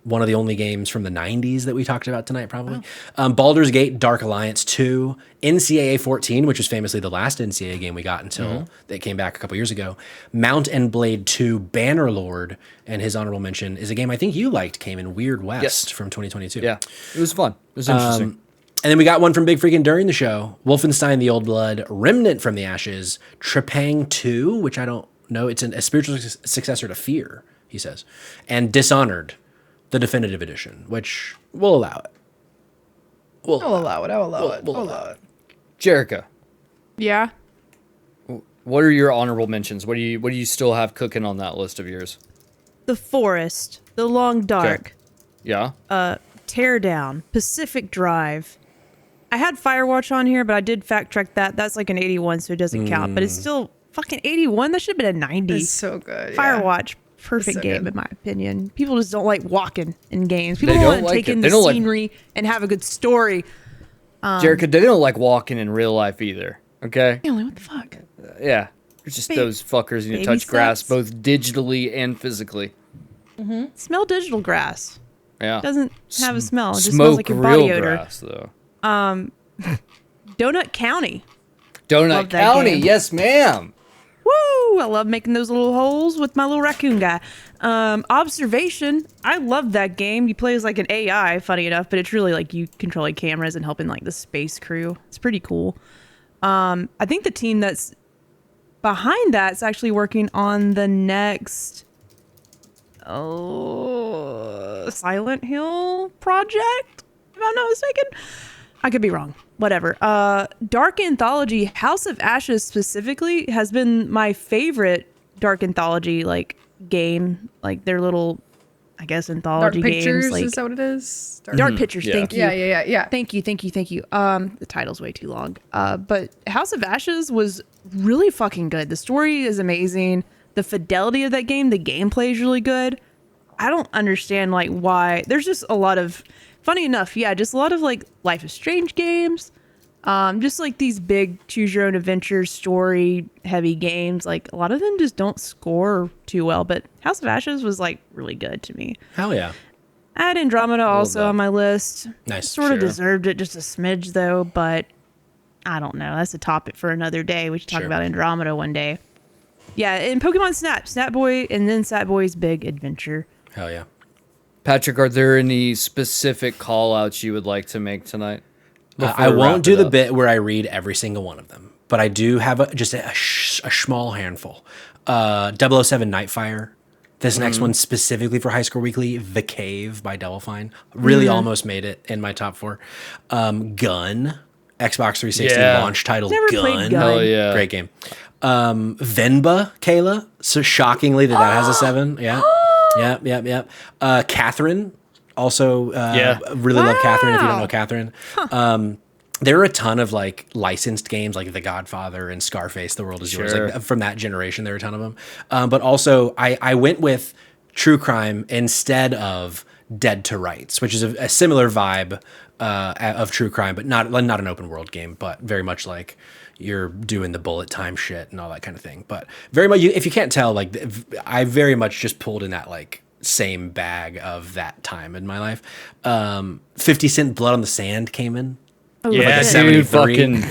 One of the only games from the 90s that we talked about tonight, probably. Baldur's Gate Dark Alliance 2, NCAA 14, which was famously the last NCAA game we got until they came back a couple years ago. Mount and Blade 2, Bannerlord, and his honorable mention is a game I think you liked, came in Weird West from 2022. Yeah, it was fun. It was interesting. And then we got one from Big Freaking during the show, Wolfenstein the Old Blood, Remnant from the Ashes, Trepang 2, which I don't know. It's a spiritual successor to Fear, he says, and Dishonored, the definitive edition, which we'll allow it. I'll allow it. Jericho. Yeah. What are your honorable mentions? What do you still have cooking on that list of yours? The Forest, The Long Dark. Okay. Yeah. Teardown, Pacific Drive, I had Firewatch on here, but I did fact check that. That's like an 81, so it doesn't count. But it's still fucking 81. That should have been a 90. It's so good. Firewatch, perfect so game good. in my opinion. People just don't like walking in games. People want to take in the scenery and have a good story. Jerica, they don't like walking in real life either. Okay. Really, what the fuck? Yeah. It's just those fuckers you touch grass both digitally and physically. Smell digital grass. Yeah. Doesn't have a smell. It just Smoke smells like your real body odor. grass though. Donut County. Donut Love that County, game. yes, ma'am. Woo! I love making those little holes with my little raccoon guy. Observation. I love that game. You play as like an AI, funny enough, but it's really like you controlling cameras and helping like the space crew. It's pretty cool. I think the team that's behind that's actually working on the next Silent Hill project, if I'm not mistaken. I could be wrong. Whatever. Dark Anthology, House of Ashes specifically, has been my favorite Dark Anthology like game. Like their little, I guess, anthology Dark Pictures, games. Like, is that what it is? Dark Pictures, Yeah. thank you. Yeah. Thank you. The title's way too long. But House of Ashes was really fucking good. The story is amazing. The fidelity of that game, the gameplay is really good. I don't understand like why. There's just a lot of, funny enough, just a lot of like Life is Strange games. Just like these big choose your own adventure story heavy games. Like a lot of them just don't score too well. But House of Ashes was like really good to me. Hell yeah. I had Andromeda also that. on my list. Nice. Sort of Sure. deserved it just a smidge though, but I don't know. That's a topic for another day. We should talk Sure. about Andromeda one day. Yeah, and Pokemon Snap, Snap Boy, and then Boy's Big Adventure. Hell yeah. Patrick, are there any specific call outs you would like to make tonight? I won't do the bit where I read every single one of them, but I do have just a small handful. 007 Nightfire. This next one specifically for High Score Weekly, The Cave by Double Fine. Really almost made it in my top 4. Gun, Xbox 360 launch title. Never played Gun. Hell yeah. Great game. Venba, Kayla. So shockingly that has a 7. Yeah. Yep. Catherine. Also, really love Catherine if you don't know Catherine. There are a ton of like licensed games like The Godfather and Scarface, The World Is Yours. Like, from that generation, there are a ton of them. But also, I went with True Crime instead of Dead to Rights, which is a similar vibe of True Crime, but not an open world game, but very much like you're doing the bullet time shit and all that kind of thing. But very much, if you can't tell, like I very much just pulled in that like same bag of that time in my life. 50 Cent Blood on the Sand came in. Yeah, like dude, fucking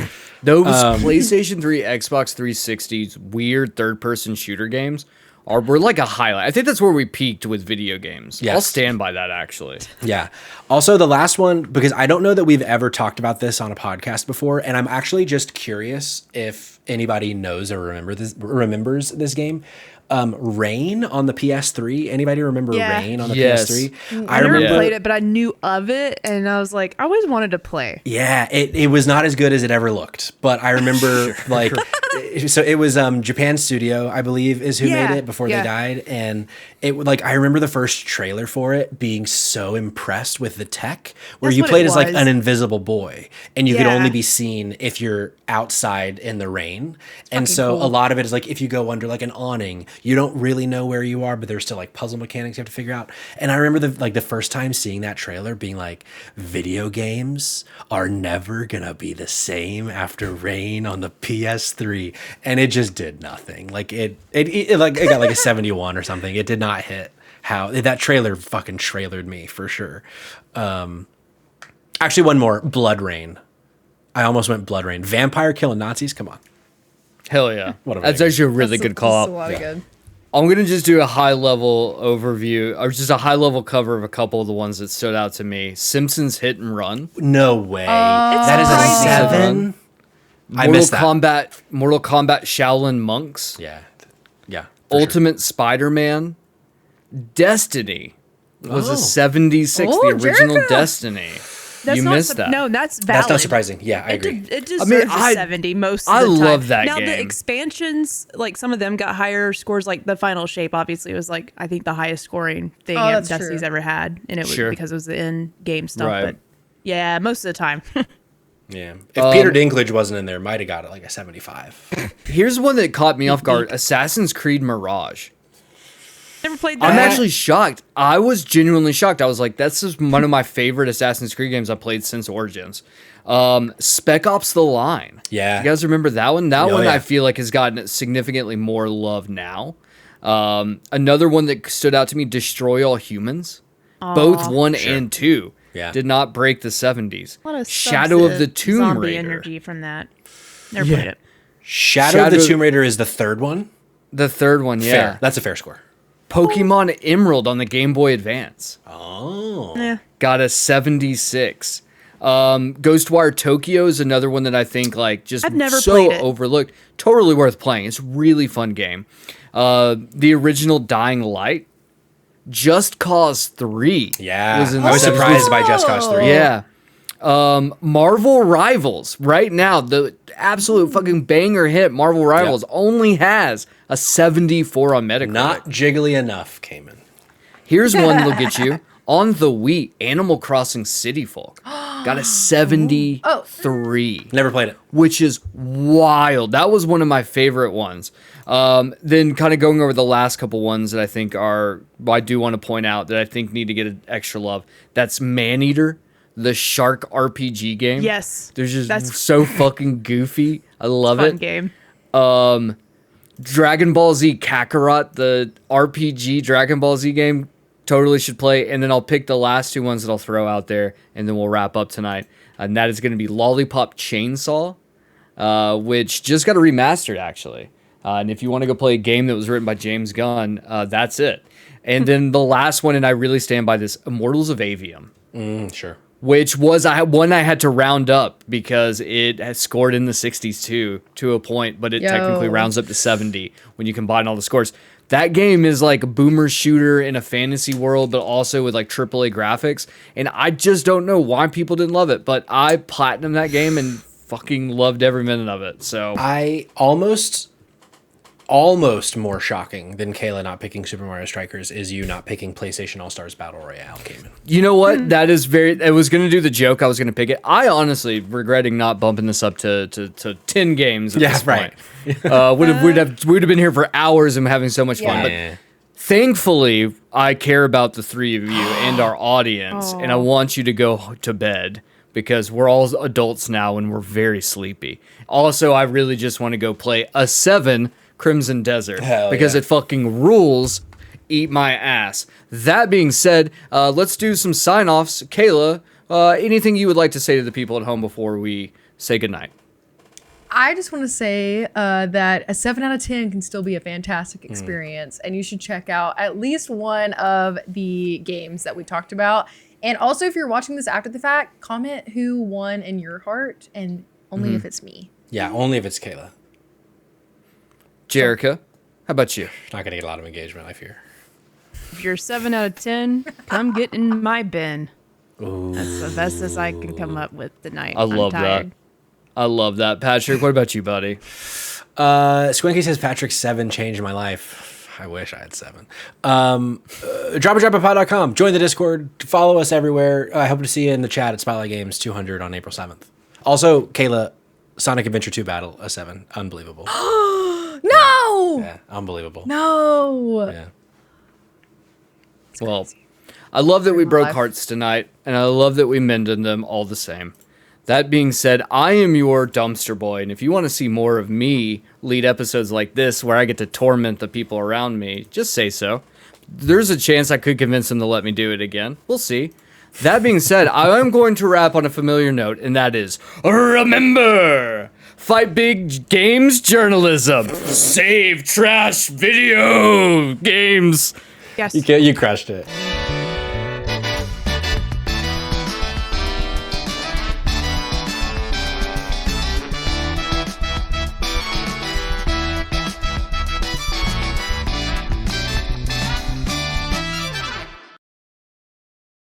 those PlayStation 3, Xbox 360's weird third-person shooter games were like a highlight. I think that's where we peaked with video games. Yes. I'll stand by that, actually. Yeah. Also, the last one, because I don't know that we've ever talked about this on a podcast before, and I'm actually just curious if anybody knows or remembers this game. Rain on the PS3. Anybody remember Rain on the PS3? I never played it, but I knew of it, and I was like, I always wanted to play. Yeah, it was not as good as it ever looked, but I remember like, so it was Japan Studio, I believe, is who made it before they died, and it like I remember the first trailer for it being so impressed with the tech, where you played as like an invisible boy, and you could only be seen if you're outside in the rain, and so a lot of it is like if you go under like an awning, you don't really know where you are, but there's still like puzzle mechanics you have to figure out. And I remember the first time seeing that trailer being like, video games are never gonna be the same after Rain on the PS3. And it just did nothing. Like it got like a 71 or something. It did not hit how that trailer fucking trailered me for sure. Actually, one more, Blood Rain. I almost went Blood Rain. Vampire killing Nazis? Come on. Hell yeah. What a That's rating. actually a really good call That's a lot of good. I'm going to just do a high-level overview, or just a high-level cover of a couple of the ones that stood out to me. Simpsons Hit and Run. No way. That is a 7? I missed that. Mortal Kombat Shaolin Monks. Yeah. Yeah. Ultimate Spider-Man. Destiny was a 76, the original Jericho. Destiny. That's you not missed that. No, that's valid. That's not surprising. Yeah, I agree. It deserves a 70 most of the time. I love that now, game. the expansions, like some of them got higher scores. Like the Final Shape, obviously, was like I think the highest scoring thing that's Destiny's true. ever had, and it was Sure. because it was the in-game stuff. Right. But yeah, most of the time. Yeah. If Peter Dinklage wasn't in there, might have got it like a 75. Here's one that caught me off guard: Assassin's Creed Mirage. Never played that. I'm actually shocked. I was genuinely shocked. I was like, that's just one of my favorite Assassin's Creed games I've played since Origins. Spec Ops: The Line. Yeah. You guys remember that one? That one yeah. I feel like has gotten significantly more love now. Another one that stood out to me, Destroy All Humans. Both 1 and 2 did not break the 70s. What a Shadow of the Tomb zombie Raider. energy from that. Never played it. Shadow of the Tomb Raider is the third one? The third one, yeah. Fair. That's a fair score. Pokemon Emerald on the Game Boy Advance. Oh. Yeah. Got a 76. Ghostwire Tokyo is another one that I think I've never so played it. overlooked. Totally worth playing. It's a really fun game. The original Dying Light. Just Cause 3. Yeah. Was in I was the surprised by Just Cause 3. Yeah. Marvel Rivals. Right now, the absolute fucking banger hit, Marvel Rivals, only has a 74 on Metacritic. Not jiggly enough, Cayman. Here's one that'll get you. On the Wii, Animal Crossing City Folk got a 73. Never played it. Which is wild. That was one of my favorite ones. Then kind of going over the last couple ones that I think I do want to point out that I think need to get an extra love. That's Maneater, the shark RPG game. Yes. That's so fucking goofy. I love Fun it. game. Dragon Ball Z Kakarot, the RPG Dragon Ball Z game, totally should play. And then I'll pick the last two ones that I'll throw out there, and then we'll wrap up tonight. And that is going to be Lollipop Chainsaw, which just got a remastered, actually. And if you want to go play a game that was written by James Gunn, that's it. And then the last one, and I really stand by this, Immortals of Avium. Sure. Which was one I had to round up because it has scored in the 60s too, to a point, but it technically rounds up to 70 when you combine all the scores. That game is like a boomer shooter in a fantasy world, but also with like AAA graphics. And I just don't know why people didn't love it, but I platinumed that game and fucking loved every minute of it. So I almost more shocking than Kayla not picking Super Mario Strikers is you not picking PlayStation All-Stars Battle Royale, Cayman. You know what? That is I was going to do the joke. I was going to pick it. I honestly regretting not bumping this up to 10 games at this point. We'd have been here for hours and having so much fun. But thankfully, I care about the three of you and our audience, and I want you to go to bed because we're all adults now and we're very sleepy. Also, I really just want to go play a 7 Crimson Desert because it fucking rules. Eat my ass. That being said, let's do some sign-offs. Kayla, anything you would like to say to the people at home before we say goodnight? I just want to say that a 7 out of 10 can still be a fantastic experience, and you should check out at least one of the games that we talked about. And also, if you're watching this after the fact, comment who won in your heart, and only if it's me. Yeah, only if it's Kayla. Jerica, how about you? Not going to get a lot of engagement, I fear. If you're 7 out of 10, come get in my bin. Ooh. That's the bestest I can come up with tonight. I love that. I love that. Patrick, what about you, buddy? Squinky says Patrick 7 changed my life. I wish I had 7. Dropitpod.com. Join the Discord. Follow us everywhere. I hope to see you in the chat at Spotlight Games 200 on April 7th. Also, Kayla, Sonic Adventure 2 Battle, a 7. Unbelievable. No! Yeah, unbelievable. No! Yeah. Well, I love that we broke hearts tonight, and I love that we mended them all the same. That being said, I am your dumpster boy, and if you want to see more of me lead episodes like this where I get to torment the people around me, just say so. There's a chance I could convince them to let me do it again. We'll see. That being said, I am going to wrap on a familiar note, and that is, remember, fight big games journalism, save trash video games. Yes. You crushed it.